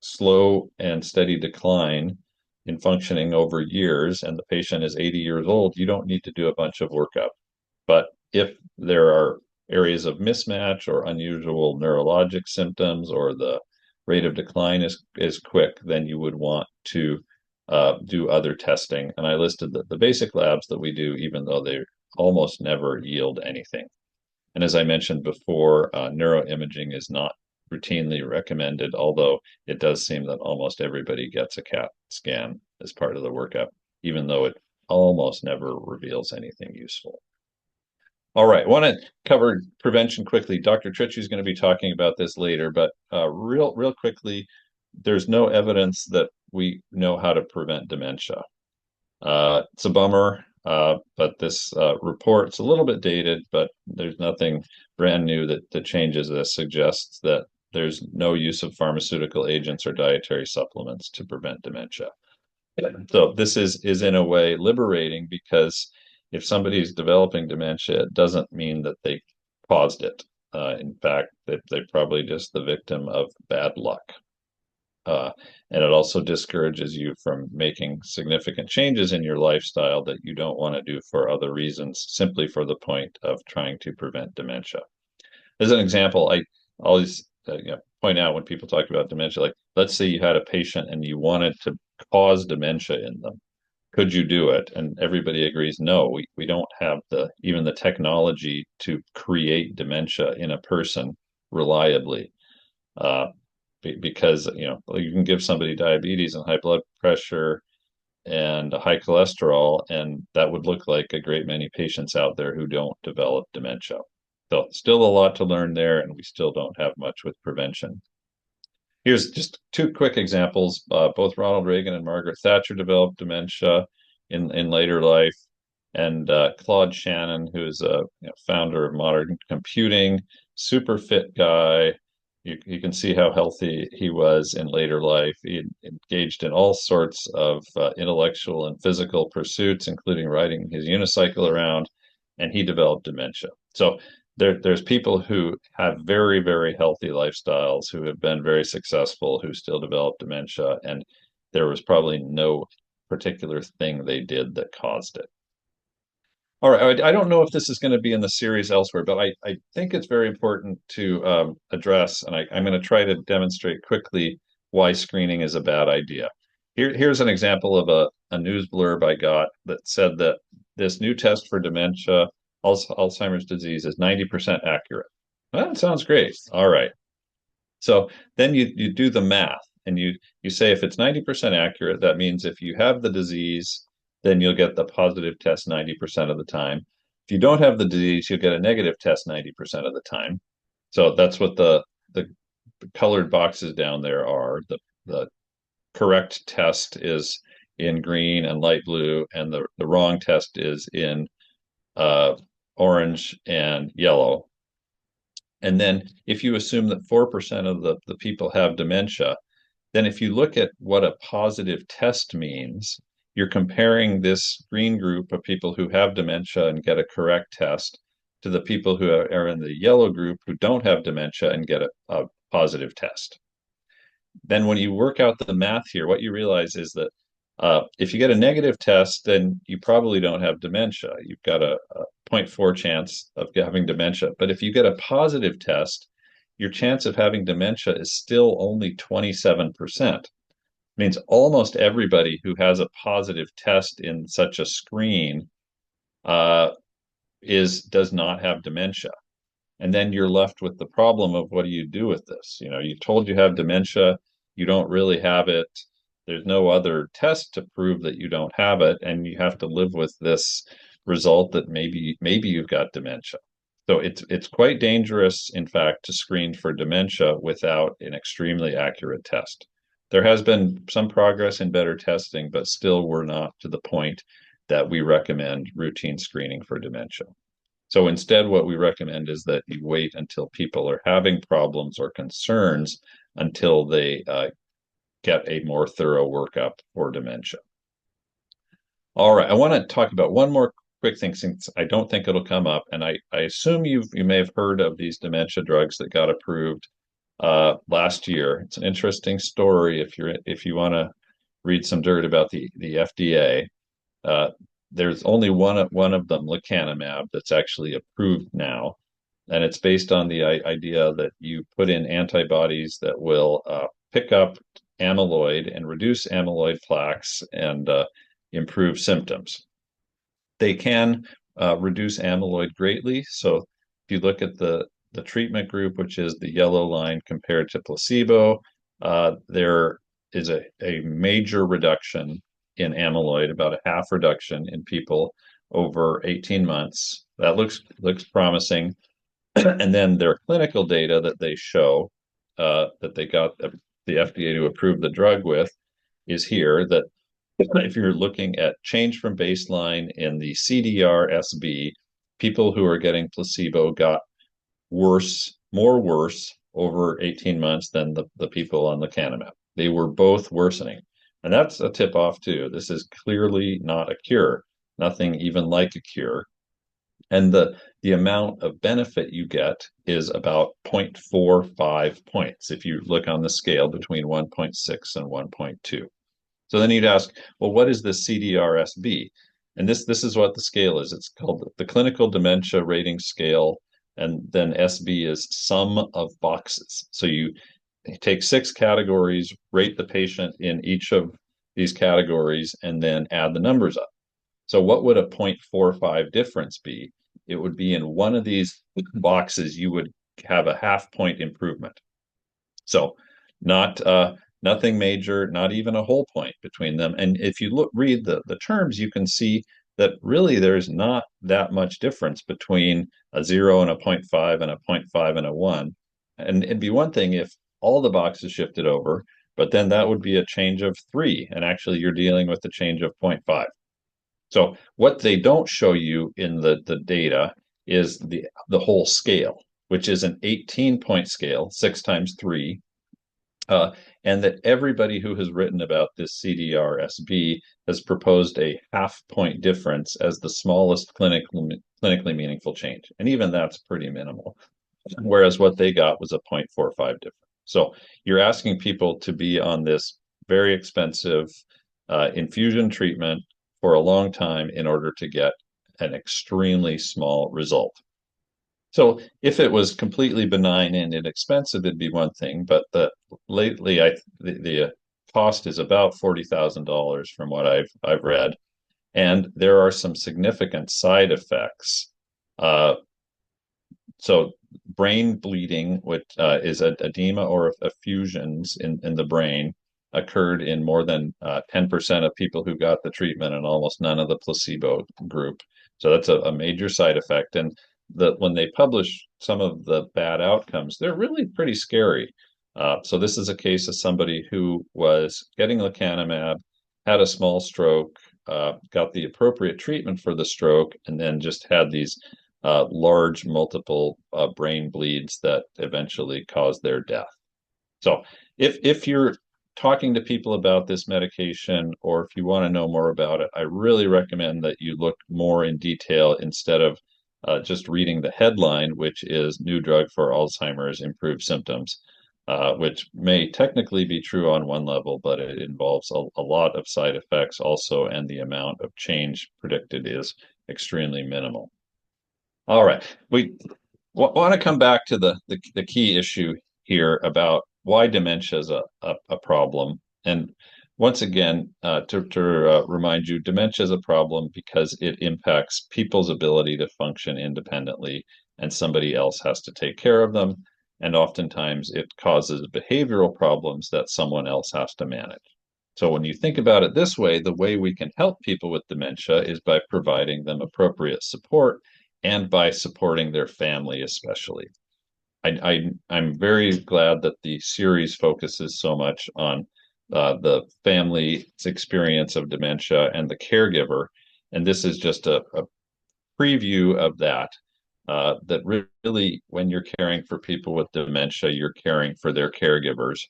slow and steady decline in functioning over years, and the patient is 80 years old, you don't need to do a bunch of workup. But if there are areas of mismatch or unusual neurologic symptoms, or the rate of decline is quick, then you would want to do other testing. And I listed the basic labs that we do, even though they almost never yield anything. And as I mentioned before, neuroimaging is not routinely recommended, although it does seem that almost everybody gets a CAT scan as part of the workup, even though it almost never reveals anything useful. All right, I want to cover prevention quickly. Dr. Tritchie is going to be talking about this later, but real quickly, there's no evidence that we know how to prevent dementia. It's a bummer, but this report's a little bit dated, but there's nothing brand new that changes this, suggests that there's no use of pharmaceutical agents or dietary supplements to prevent dementia. So this is in a way liberating, because if somebody's developing dementia, it doesn't mean that they caused it. In fact, they're probably just the victim of bad luck. And it also discourages you from making significant changes in your lifestyle that you don't want to do for other reasons, simply for the point of trying to prevent dementia. As an example, I always point out when people talk about dementia, like, let's say you had a patient and you wanted to cause dementia in them. Could you do it? And everybody agrees, no, we don't have even the technology to create dementia in a person reliably. Because you can give somebody diabetes and high blood pressure and high cholesterol, and that would look like a great many patients out there who don't develop dementia. So still a lot to learn there, and we still don't have much with prevention. Here's just two quick examples. Both Ronald Reagan and Margaret Thatcher developed dementia in later life, and Claude Shannon, who is a founder of modern computing, super fit guy. You can see how healthy he was in later life. He engaged in all sorts of intellectual and physical pursuits, including riding his unicycle around, and he developed dementia. So there's people who have very, very healthy lifestyles, who have been very successful, who still develop dementia, and there was probably no particular thing they did that caused it. All right. I don't know if this is going to be in the series elsewhere, but I think it's very important to address, and I'm going to try to demonstrate quickly why screening is a bad idea. Here's an example of a news blurb I got that said that this new test for dementia, Alzheimer's disease, is 90% accurate. Well, that sounds great. All right. So then you do the math and you say if it's 90% accurate, that means if you have the disease, then you'll get the positive test 90% of the time. If you don't have the disease, you'll get a negative test 90% of the time. So that's what the colored boxes down there are. The correct test is in green and light blue, and the wrong test is in uh, orange and yellow. And then if you assume that 4% of the people have dementia, then if you look at what a positive test means, you're comparing this green group of people who have dementia and get a correct test to the people who are in the yellow group who don't have dementia and get a positive test. Then when you work out the math here, what you realize is that if you get a negative test, then you probably don't have dementia. You've got a 0.4 chance of having dementia. But if you get a positive test, your chance of having dementia is still only 27%. It means almost everybody who has a positive test in such a screen uh, does not have dementia. And then you're left with the problem of what do you do with this? You know, you told you have dementia, you don't really have it. There's no other test to prove that you don't have it, and you have to live with this result that maybe you've got dementia. So it's quite dangerous, in fact, to screen for dementia without an extremely accurate test. There has been some progress in better testing, but still we're not to the point that we recommend routine screening for dementia. So instead, what we recommend is that you wait until people are having problems or concerns until they get a more thorough workup for dementia. All right, I want to talk about one more quick thing since I don't think it'll come up, and I assume you may have heard of these dementia drugs that got approved last year. It's an interesting story if you want to read some dirt about the FDA. Uh, there's only one of them, lecanemab, that's actually approved now, and it's based on the idea that you put in antibodies that will pick up amyloid and reduce amyloid plaques and improve symptoms. They can reduce amyloid greatly. So if you look at the treatment group, which is the yellow line compared to placebo, there is a major reduction in amyloid, about a half reduction in people over 18 months. That looks promising. And then their clinical data that they show that they got the FDA to approve the drug with is here, that if you're looking at change from baseline in the CDR-SB, people who are getting placebo got more worse over 18 months than the people on lecanemab. They were both worsening. And that's a tip off too. This is clearly not a cure, nothing even like a cure. And the amount of benefit you get is about 0.45 points if you look on the scale between 1.6 and 1.2. So then you'd ask, well, what is the CDR-SB? And this is what the scale is. It's called the Clinical Dementia Rating Scale, and then SB is sum of boxes. So you take 6 categories, rate the patient in each of these categories, and then add the numbers up. So what would a 0.45 difference be? It would be in one of these boxes, you would have a half point improvement. So not nothing major, not even a whole point between them. And if you read the terms, you can see that really there's not that much difference between a 0 and a 0.5 and a 0.5 and a 1. And it'd be one thing if all the boxes shifted over, but then that would be a change of 3. And actually you're dealing with a change of 0.5. So what they don't show you in the data is the whole scale, which is an 18-point scale, 6 times 3, and that everybody who has written about this CDR-SB has proposed a half-point difference as the smallest clinically meaningful change. And even that's pretty minimal, whereas what they got was a 0.45 difference. So you're asking people to be on this very expensive infusion treatment for a long time in order to get an extremely small result. So if it was completely benign and inexpensive, it'd be one thing. But lately, the cost is about $40,000 from what I've read, and there are some significant side effects. Uh, so brain bleeding, which is edema or effusions in the brain, occurred in more than 10% of people who got the treatment and almost none of the placebo group. So that's a major side effect. And when they publish some of the bad outcomes, they're really pretty scary. So this is a case of somebody who was getting lecanemab, had a small stroke, got the appropriate treatment for the stroke, and then just had these large multiple brain bleeds that eventually caused their death. So if you're talking to people about this medication, or if you want to know more about it, I really recommend that you look more in detail instead of just reading the headline, which is "New Drug for Alzheimer's Improves Symptoms," which may technically be true on one level, but it involves a lot of side effects also, and the amount of change predicted is extremely minimal. All right. We want to come back to the key issue here about why dementia is a problem. And once again, to remind you, dementia is a problem because it impacts people's ability to function independently, and somebody else has to take care of them. And oftentimes it causes behavioral problems that someone else has to manage. So when you think about it this way, the way we can help people with dementia is by providing them appropriate support and by supporting their family, especially. I'm very glad that the series focuses so much on the family's experience of dementia and the caregiver. And this is just a preview of that. That really, when you're caring for people with dementia, you're caring for their caregivers.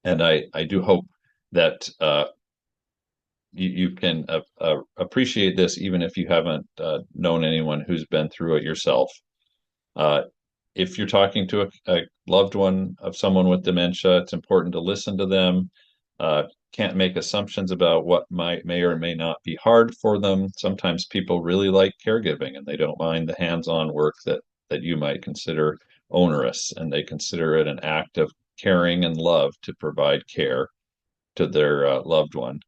And I do hope that you can appreciate this even if you haven't known anyone who's been through it yourself. Uh, if you're talking to a loved one of someone with dementia, it's important to listen to them. Can't make assumptions about what may or may not be hard for them. Sometimes people really like caregiving and they don't mind the hands-on work that you might consider onerous, and they consider it an act of caring and love to provide care to their loved one.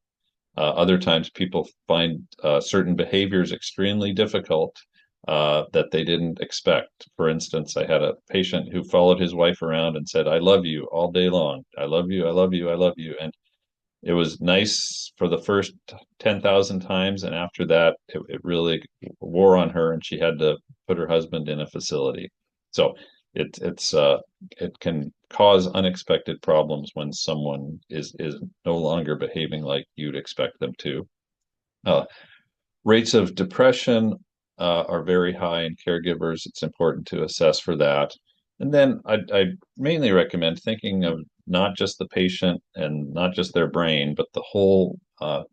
Other times people find certain behaviors extremely difficult that they didn't expect. For instance, I had a patient who followed his wife around and said, "I love you" all day long. "I love you, I love you, I love you." And it was nice for the first 10,000 times. And after that, it really wore on her, and she had to put her husband in a facility. So it can cause unexpected problems when someone is no longer behaving like you'd expect them to. Uh, Rates of depression are very high in caregivers. It's important to assess for that. And then I mainly recommend thinking of not just the patient and not just their brain, but the whole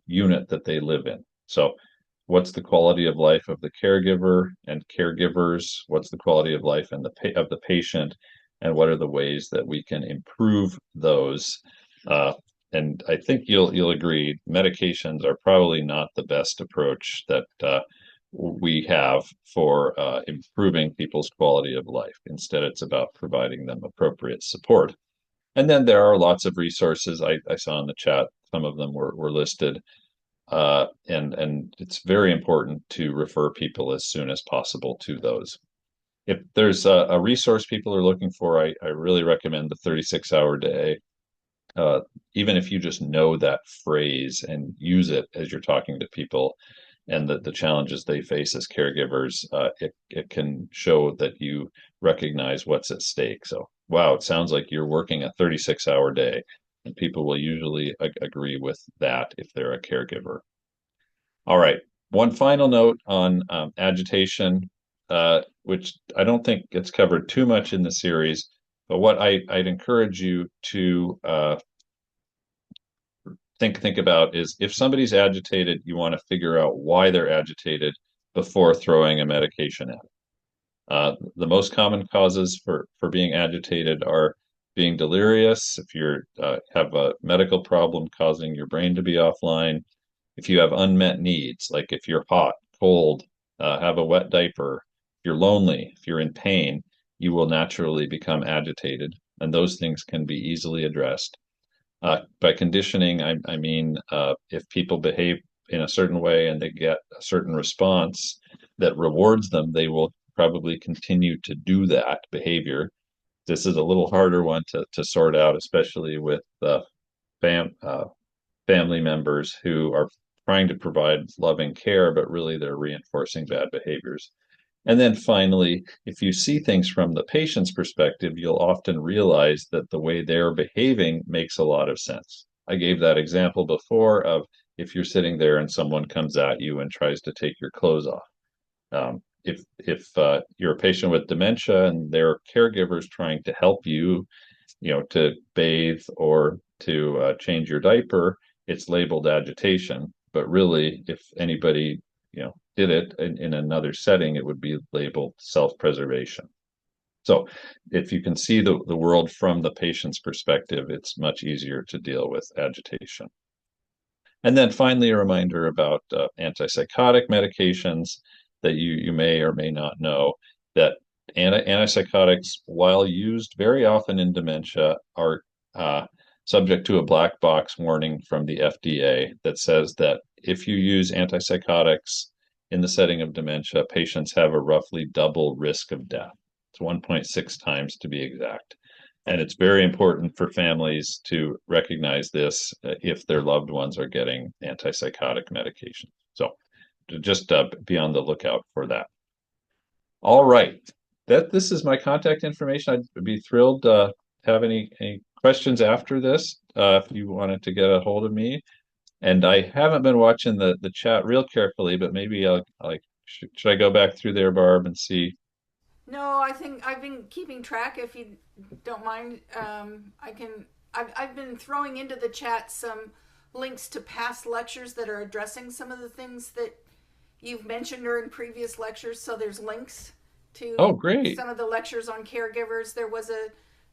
unit that they live in. So, what's the quality of life of the caregiver and caregivers? What's the quality of life of the patient? And what are the ways that we can improve those? And I think you'll agree, medications are probably not the best approach that we have for improving people's quality of life. Instead, it's about providing them appropriate support. And then there are lots of resources I saw in the chat. Some of them were listed. And it's very important to refer people as soon as possible to those. If there's a resource people are looking for, I really recommend the 36-hour day. Even if you just know that phrase and use it as you're talking to people and the challenges they face as caregivers, it can show that you recognize what's at stake. So, wow, it sounds like you're working a 36-hour day, and people will usually agree with that if they're a caregiver. All right, one final note on agitation, which I don't think gets covered too much in the series, but what I'd encourage you to think about is, if somebody's agitated, you want to figure out why they're agitated before throwing a medication at it. The most common causes for being agitated are being delirious, if you have a medical problem causing your brain to be offline, if you have unmet needs, like if you're hot, cold, have a wet diaper, if you're lonely, if you're in pain, you will naturally become agitated. And those things can be easily addressed. By conditioning, I mean if people behave in a certain way and they get a certain response that rewards them, they will probably continue to do that behavior. This is a little harder one to sort out, especially with fam, uh, family members who are trying to provide loving care, but really they're reinforcing bad behaviors. And then finally, if you see things from the patient's perspective, you'll often realize that the way they're behaving makes a lot of sense. I gave that example before of if you're sitting there and someone comes at you and tries to take your clothes off. If you're a patient with dementia and there are caregivers trying to help you, to bathe or to change your diaper, it's labeled agitation. But really, if anybody, did it in another setting, it would be labeled self-preservation. So if you can see the world from the patient's perspective, it's much easier to deal with agitation. And then finally, a reminder about antipsychotic medications that you may or may not know that antipsychotics, while used very often in dementia, are subject to a black box warning from the FDA that says that if you use antipsychotics in the setting of dementia, patients have a roughly double risk of death. It's 1.6 times to be exact. And it's very important for families to recognize this if their loved ones are getting antipsychotic medication. So to just be on the lookout for that. All right. This is my contact information. I'd be thrilled to have any questions after this if you wanted to get a hold of me. And I haven't been watching the chat real carefully, but maybe I'll like should I go back through there, Barb, and see? No, I think I've been keeping track. If you don't mind, I can. I've been throwing into the chat some links to past lectures that are addressing some of the things that you've mentioned during previous lectures. So there's links Oh, to great. some of the lectures on caregivers. There was a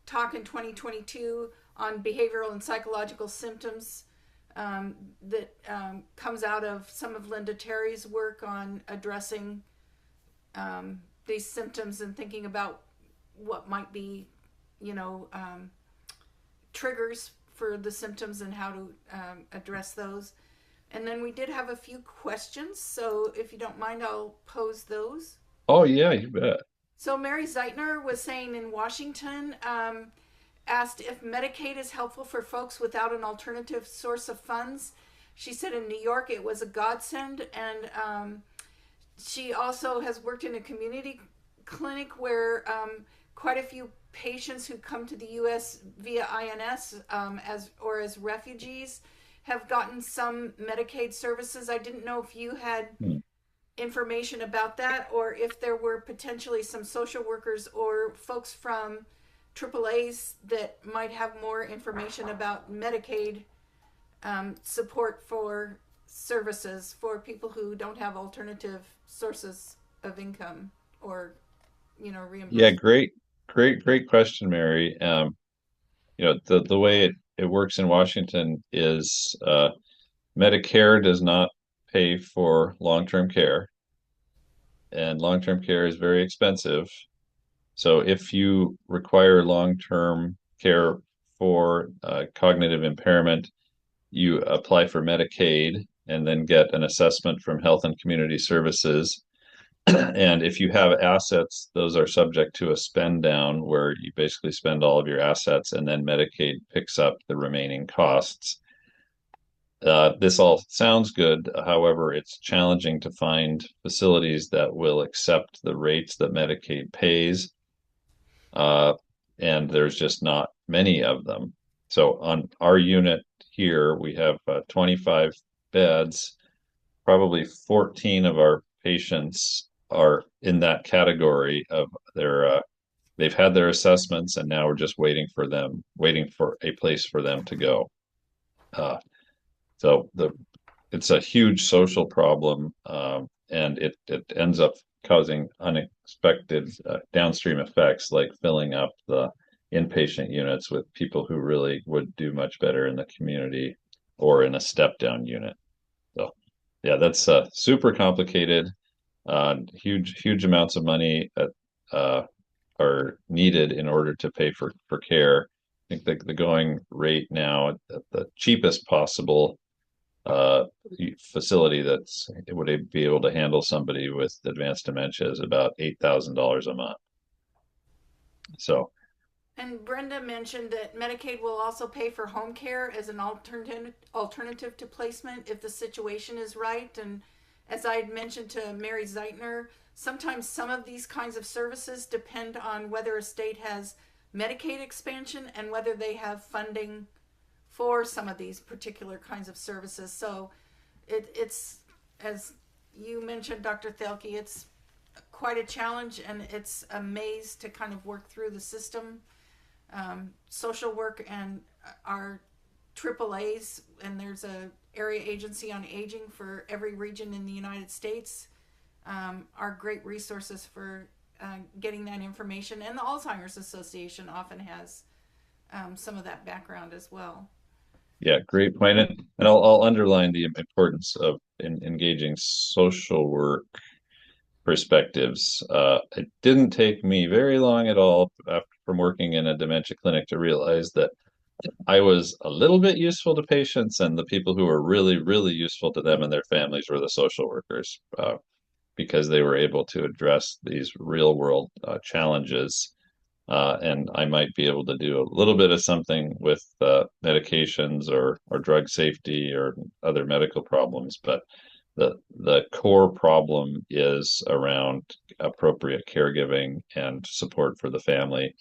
talk in 2022 on behavioral and psychological symptoms that comes out of some of Linda Terry's work on addressing these symptoms and thinking about what might be, triggers for the symptoms and how to address those. And then we did have a few questions, so if you don't mind, I'll pose those. Oh, yeah, you bet. So Mary Zeitner was saying in Washington, asked if Medicaid is helpful for folks without an alternative source of funds. She said in New York it was a godsend, and she also has worked in a community clinic where quite a few patients who come to the U.S. via INS as refugees have gotten some Medicaid services. I didn't know if you had Hmm. information about that, or if there were potentially some social workers or folks from AAA's that might have more information about Medicaid support for services for people who don't have alternative sources of income or Yeah, reimbursement. great question, Mary. The way it works in Washington is Medicare does not pay for long-term care, and long-term care is very expensive. So if you require long-term care for cognitive impairment, you apply for Medicaid and then get an assessment from Health and Community Services. And if you have assets, those are subject to a spend down where you basically spend all of your assets and then Medicaid picks up the remaining costs. This all sounds good. However, it's challenging to find facilities that will accept the rates that Medicaid pays. Uh, and there's just not many of them. So on our unit here, we have 25 beds. Probably 14 of our patients are in that category of they've had their assessments and now we're just waiting for a place for them to go. Uh, so it's a huge social problem, and it ends up causing unexpected downstream effects like filling up the inpatient units with people who really would do much better in the community or in a step down unit. So, yeah, that's super complicated. Huge amounts of money are needed in order to pay for care. I think the going rate now at the cheapest possible uh, facility that's it would be able to handle somebody with advanced dementia is about $8,000 a month. So And Brenda mentioned that Medicaid will also pay for home care as an alternative to placement if the situation is right. And as I had mentioned to Mary Zeitner, sometimes some of these kinds of services depend on whether a state has Medicaid expansion and whether they have funding for some of these particular kinds of services. So it's, as you mentioned, Dr. Thielke, it's quite a challenge, and it's a maze to kind of work through the system. Social work and our AAAs, and there's a area agency on aging for every region in the United States, are great resources for getting that information. And the Alzheimer's Association often has some of that background as well. yeah, great point. And I'll underline the importance of engaging social work perspectives. It didn't take me very long at all after, from working in a dementia clinic to realize that I was a little bit useful to patients, and the people who were really useful to them and their families were the social workers, because they were able to address these real world challenges. And I might be able to do a little bit of something with medications or drug safety or other medical problems, but the core problem is around appropriate caregiving and support for the family.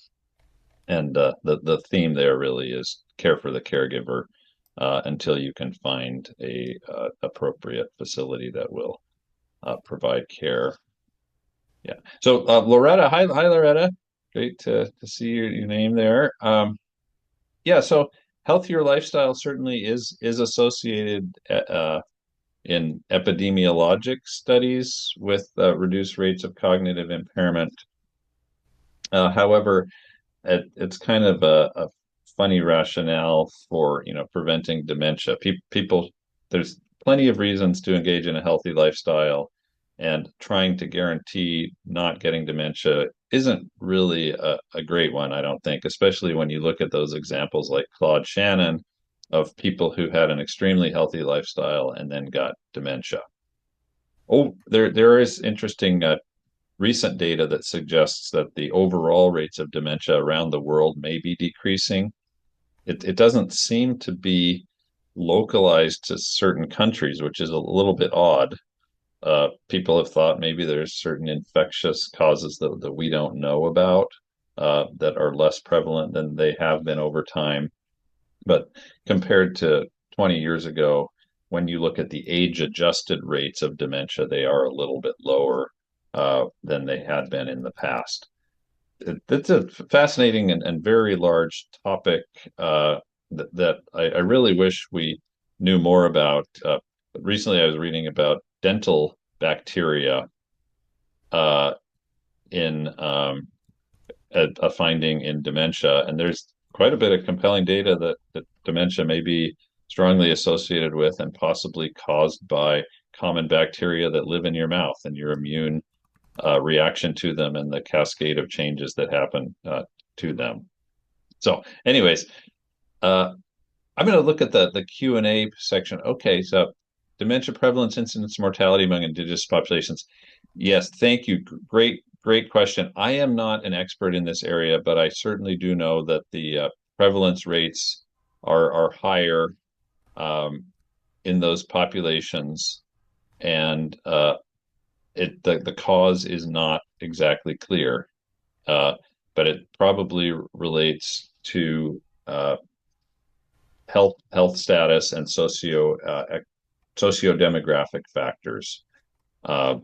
And the theme there really is care for the caregiver until you can find a appropriate facility that will provide care. Yeah. So Loretta, hi Loretta. Great to see your name there. Yeah, so healthier lifestyle certainly is associated in epidemiologic studies with reduced rates of cognitive impairment. However, it's kind of a funny rationale for, preventing dementia. People, there's plenty of reasons to engage in a healthy lifestyle, and trying to guarantee not getting dementia isn't really a great one, I don't think, especially when you look at those examples like Claude Shannon of people who had an extremely healthy lifestyle and then got dementia. Oh, there is interesting recent data that suggests that the overall rates of dementia around the world may be decreasing. It doesn't seem to be localized to certain countries, which is a little bit odd. People have thought maybe there's certain infectious causes that we don't know about that are less prevalent than they have been over time. But compared to 20 years ago, when you look at the age-adjusted rates of dementia, they are a little bit lower than they had been in the past. It's a fascinating and very large topic that I really wish we knew more about. Recently, I was reading about dental bacteria uh, in a finding in dementia, and there's quite a bit of compelling data that dementia may be strongly associated with and possibly caused by common bacteria that live in your mouth and your immune reaction to them and the cascade of changes that happen to them. So, anyways, I'm going to look at the Q&A section. Okay, so dementia prevalence, incidence, mortality among indigenous populations. Yes, thank you. Great question. I am not an expert in this area, but I certainly do know that the prevalence rates are higher in those populations, and the cause is not exactly clear, but it probably relates to health status and socio-demographic factors, uh,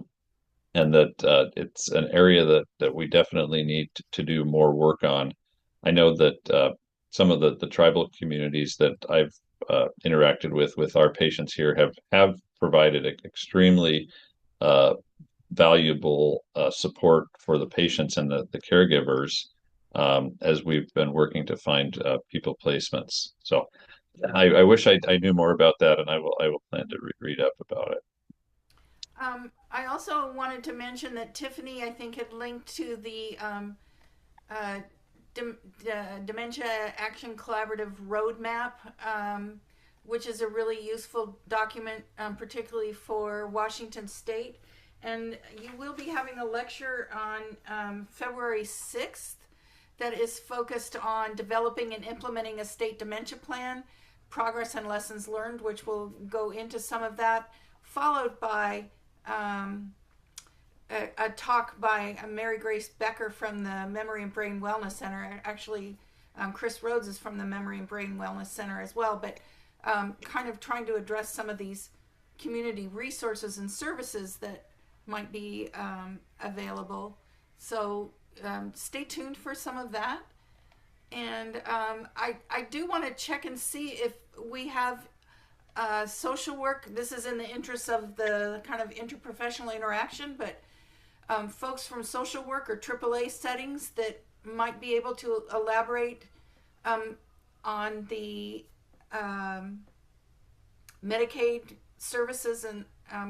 and that it's an area that we definitely need to do more work on. I know that some of the tribal communities that I've interacted with our patients here have provided extremely uh, valuable support for the patients and the caregivers as we've been working to find people placements. So I wish I knew more about that, and I will plan to read up about it. I also wanted to mention that Tiffany, I think, had linked to the uh, Dementia Action Collaborative Roadmap, which is a really useful document, particularly for Washington State. And you will be having a lecture on February 6th that is focused on developing and implementing a state dementia plan, progress and lessons learned, which will go into some of that, followed by a talk by Mary Grace Becker from the Memory and Brain Wellness Center. Actually, Chris Rhodes is from the Memory and Brain Wellness Center as well, but kind of trying to address some of these community resources and services that might be available. So stay tuned for some of that. And I do want to check and see if we have social work. This is in the interest of the kind of interprofessional interaction, but folks from social work or AAA settings that might be able to elaborate on the Medicaid services and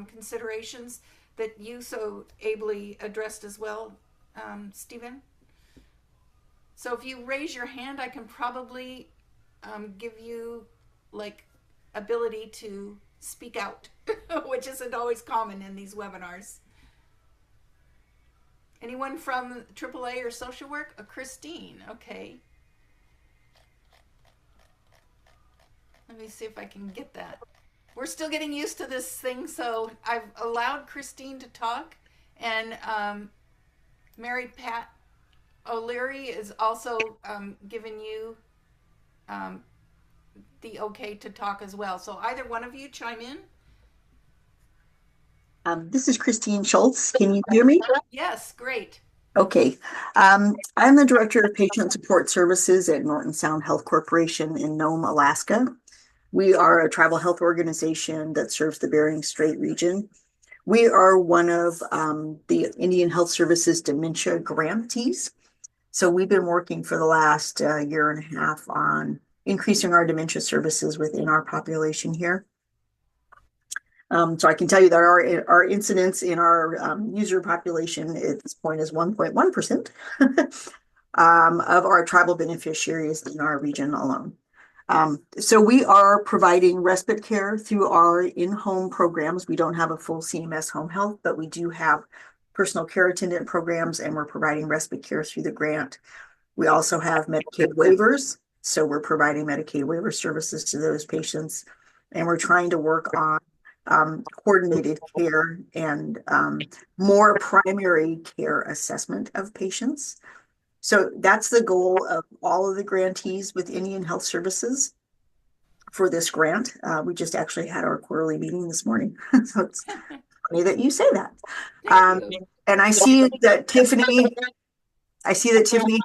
considerations that you so ably addressed as well, Stephen. So if you raise your hand, I can probably give you like ability to speak out, which isn't always common in these webinars. Anyone from AAA or social work? Christine, okay. Let me see if I can get that. We're still getting used to this thing, so I've allowed Christine to talk, and Mary Pat O'Leary is also giving you the okay to talk as well. So either one of you chime in. This is Christine Schultz. Can you hear me? Yes, great. Okay. I'm the Director of Patient Support Services at Norton Sound Health Corporation in Nome, Alaska. We are a tribal health organization that serves the Bering Strait region. We are one of the Indian Health Services Dementia grantees. So we've been working for the last year and a half on increasing our dementia services within our population here. So I can tell you that our incidence in our user population at this point is 1.1% of our tribal beneficiaries in our region alone. So we are providing respite care through our in-home programs. We don't have a full CMS home health, but we do have personal care attendant programs, and we're providing respite care through the grant. We also have Medicaid waivers. So we're providing Medicaid waiver services to those patients, and we're trying to work on coordinated care and more primary care assessment of patients. So that's the goal of all of the grantees with Indian Health Services for this grant. We just actually had our quarterly meeting this morning. So it's funny that you say that. And I see that Tiffany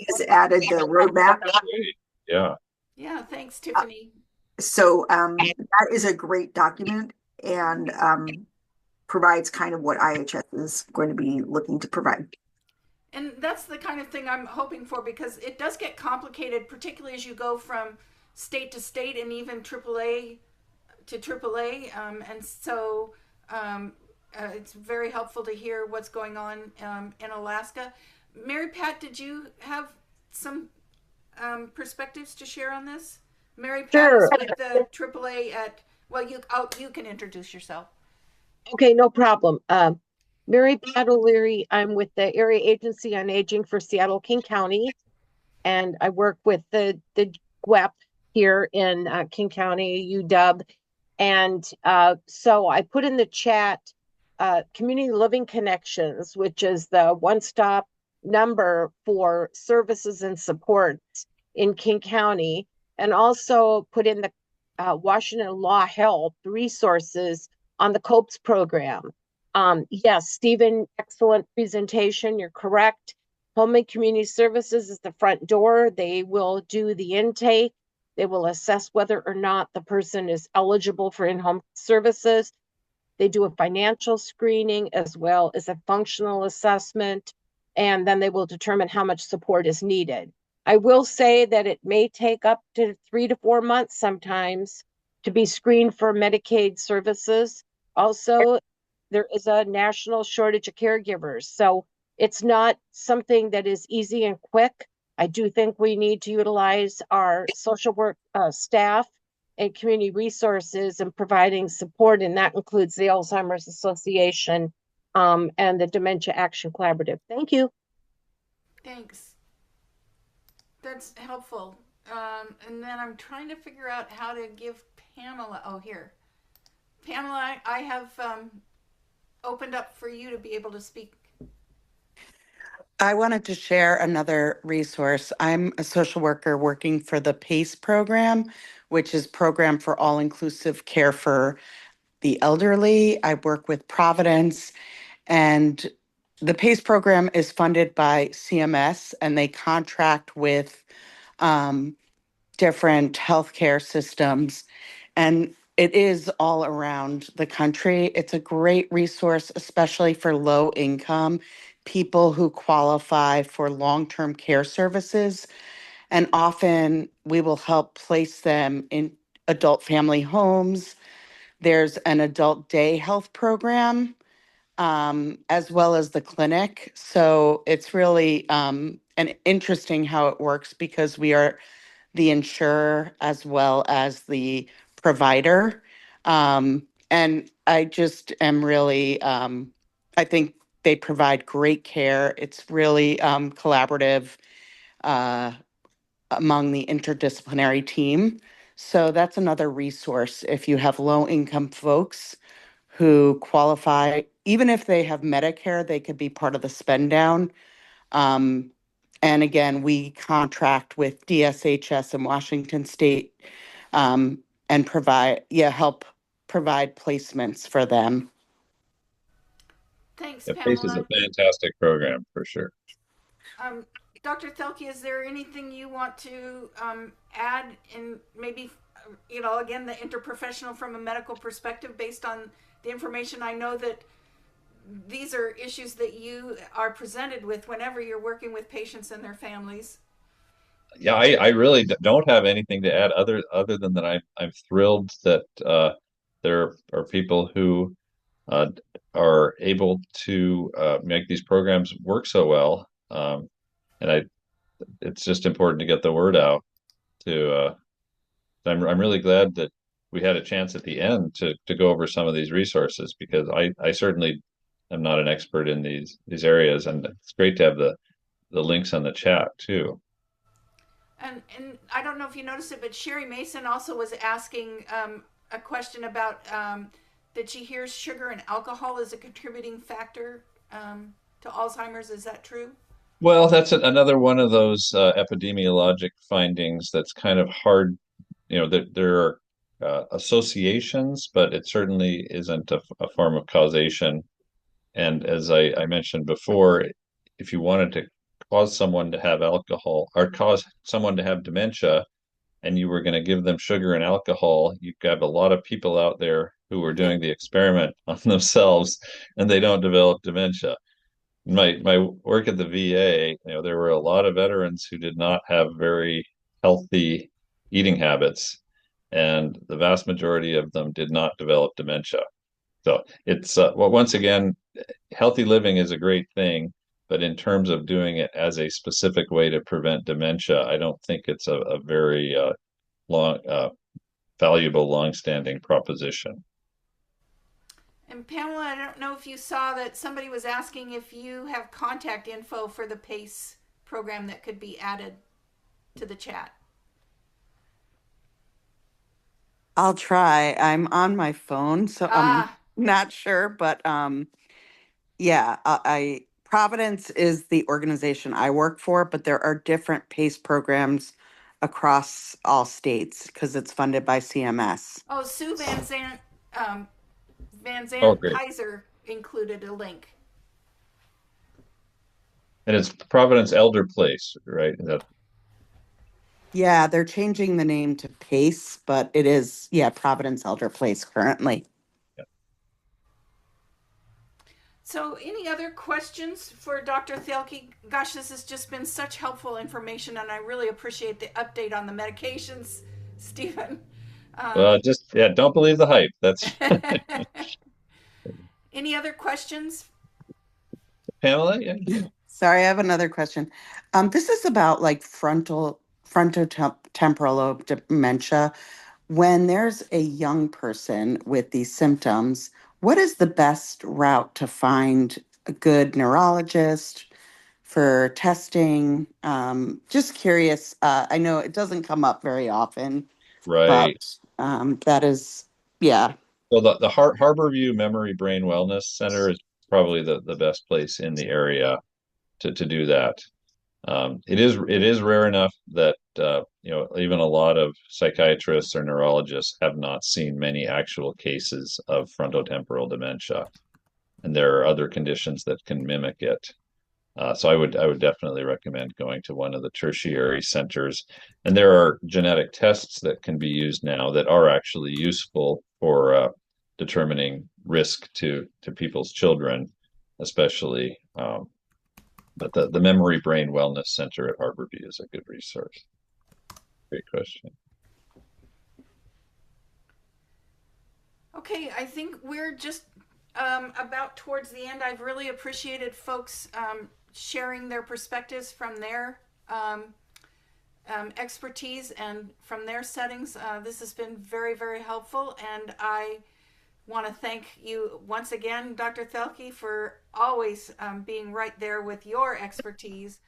has added the roadmap. Yeah. Yeah, thanks, Tiffany. So that is a great document, and provides kind of what IHS is going to be looking to provide. And that's the kind of thing I'm hoping for, because it does get complicated, particularly as you go from state to state and even AAA to AAA. And so it's very helpful to hear what's going on in Alaska. Mary Pat, did you have some perspectives to share on this? Mary Pat Sure. is with the AAA at, well, you can introduce yourself. Okay, no problem. Mary Pat O'Leary, I'm with the Area Agency on Aging for Seattle King County, and I work with the GWEC here in King County, UW. And so I put in the chat Community Living Connections, which is the one-stop number for services and supports in King County, and also put in the Washington Law Help resources on the COPES program. Yes, Stephen, excellent presentation. You're correct. Home and Community Services is the front door. They will do the intake. They will assess whether or not the person is eligible for in-home services. They do a financial screening as well as a functional assessment, and then they will determine how much support is needed. I will say that it may take up to 3 to 4 months sometimes to be screened for Medicaid services. Also, there is a national shortage of caregivers. So it's not something that is easy and quick. I do think we need to utilize our social work staff and community resources and providing support, and that includes the Alzheimer's Association and the Dementia Action Collaborative. Thank you. Thanks. That's helpful. And then I'm trying to figure out how to give Pamela. Oh, here. Pamela, I have opened up for you to be able to speak. I wanted to share another resource. I'm a social worker working for the PACE program, which is Program for All-Inclusive Care for the Elderly. I work with Providence, and the PACE program is funded by CMS, and they contract with different healthcare systems. And it is all around the country. It's a great resource, especially for low income people who qualify for long-term care services. And often we will help place them in adult family homes. There's an adult day health program, as well as the clinic. So it's really an interesting how it works because we are the insurer as well as the provider. And I just am really, I think they provide great care. It's really collaborative among the interdisciplinary team. So that's another resource if you have low income folks who qualify, even if they have Medicare, they could be part of the spend down. Um, and again, we contract with DSHS in Washington State and help provide placements for them. Thanks, Yeah, PACE is Pamela. a fantastic program for sure. Dr. Thielke, is there anything you want to add in maybe, again, the interprofessional from a medical perspective based on the information? I know that these are issues that you are presented with whenever you're working with patients and their families. Yeah, I really don't have anything to add other than that I'm thrilled that there are people who uh, are able to make these programs work so well. And it's just important to get the word out to I'm really glad that we had a chance at the end to go over some of these resources because I certainly am not an expert in these areas, and it's great to have the links on the chat too. And I don't know if you noticed it, but Sherry Mason also was asking a question about that she hears sugar and alcohol is a contributing factor to Alzheimer's. Is that true? Well, that's another one of those epidemiologic findings that's kind of hard. There are associations, but it certainly isn't a form of causation. And as I mentioned before, if you wanted to cause someone to have alcohol or cause someone to have dementia, and you were going to give them sugar and alcohol, you have a lot of people out there who are doing the experiment on themselves, and they don't develop dementia. My work at the VA, there were a lot of veterans who did not have very healthy eating habits, and the vast majority of them did not develop dementia. So it's well, once again, healthy living is a great thing, but in terms of doing it as a specific way to prevent dementia, I don't think it's a very long, valuable, long-standing proposition. And Pamela, I don't know if you saw that somebody was asking if you have contact info for the PACE program that could be added to the chat. I'll try. I'm on my phone, so I'm not sure, but yeah, Providence is the organization I work for, but there are different PACE programs across all states because it's funded by CMS. Oh, Sue Van Oh, Zandt great. Kaiser included a link. And it's Providence Elder Place, right? Yeah, they're changing the name to PACE, but it is, Providence Elder Place currently. So any other questions for Dr. Thielke? Gosh, this has just been such helpful information, and I really appreciate the update on the medications, Stephen. Just don't believe the hype. That's Any other questions? Pamela, yeah. Sorry, I have another question. This is about like frontotemporal lobe dementia. When there's a young person with these symptoms, what is the best route to find a good neurologist for testing? Just curious. I know it doesn't come up very often, Right. but that is, yeah. Well, the Harborview Memory Brain Wellness Center is probably the best place in the area to do that. It is rare enough that even a lot of psychiatrists or neurologists have not seen many actual cases of frontotemporal dementia, and there are other conditions that can mimic it. So I would definitely recommend going to one of the tertiary centers. And there are genetic tests that can be used now that are actually useful for determining risk to people's children, especially. But the Memory Brain Wellness Center at Harborview is a good resource. Great question. Okay, I think we're just about towards the end. I've really appreciated folks sharing their perspectives from their expertise and from their settings. This has been very, very helpful, and I want to thank you once again, Dr. Thielke, for always being right there with your expertise.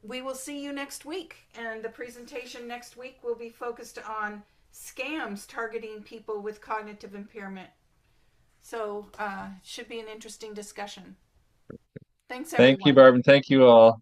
We will see you next week, and the presentation next week will be focused on scams targeting people with cognitive impairment. So should be an interesting discussion. Thanks, everyone. Thank you, Barb, and thank you all.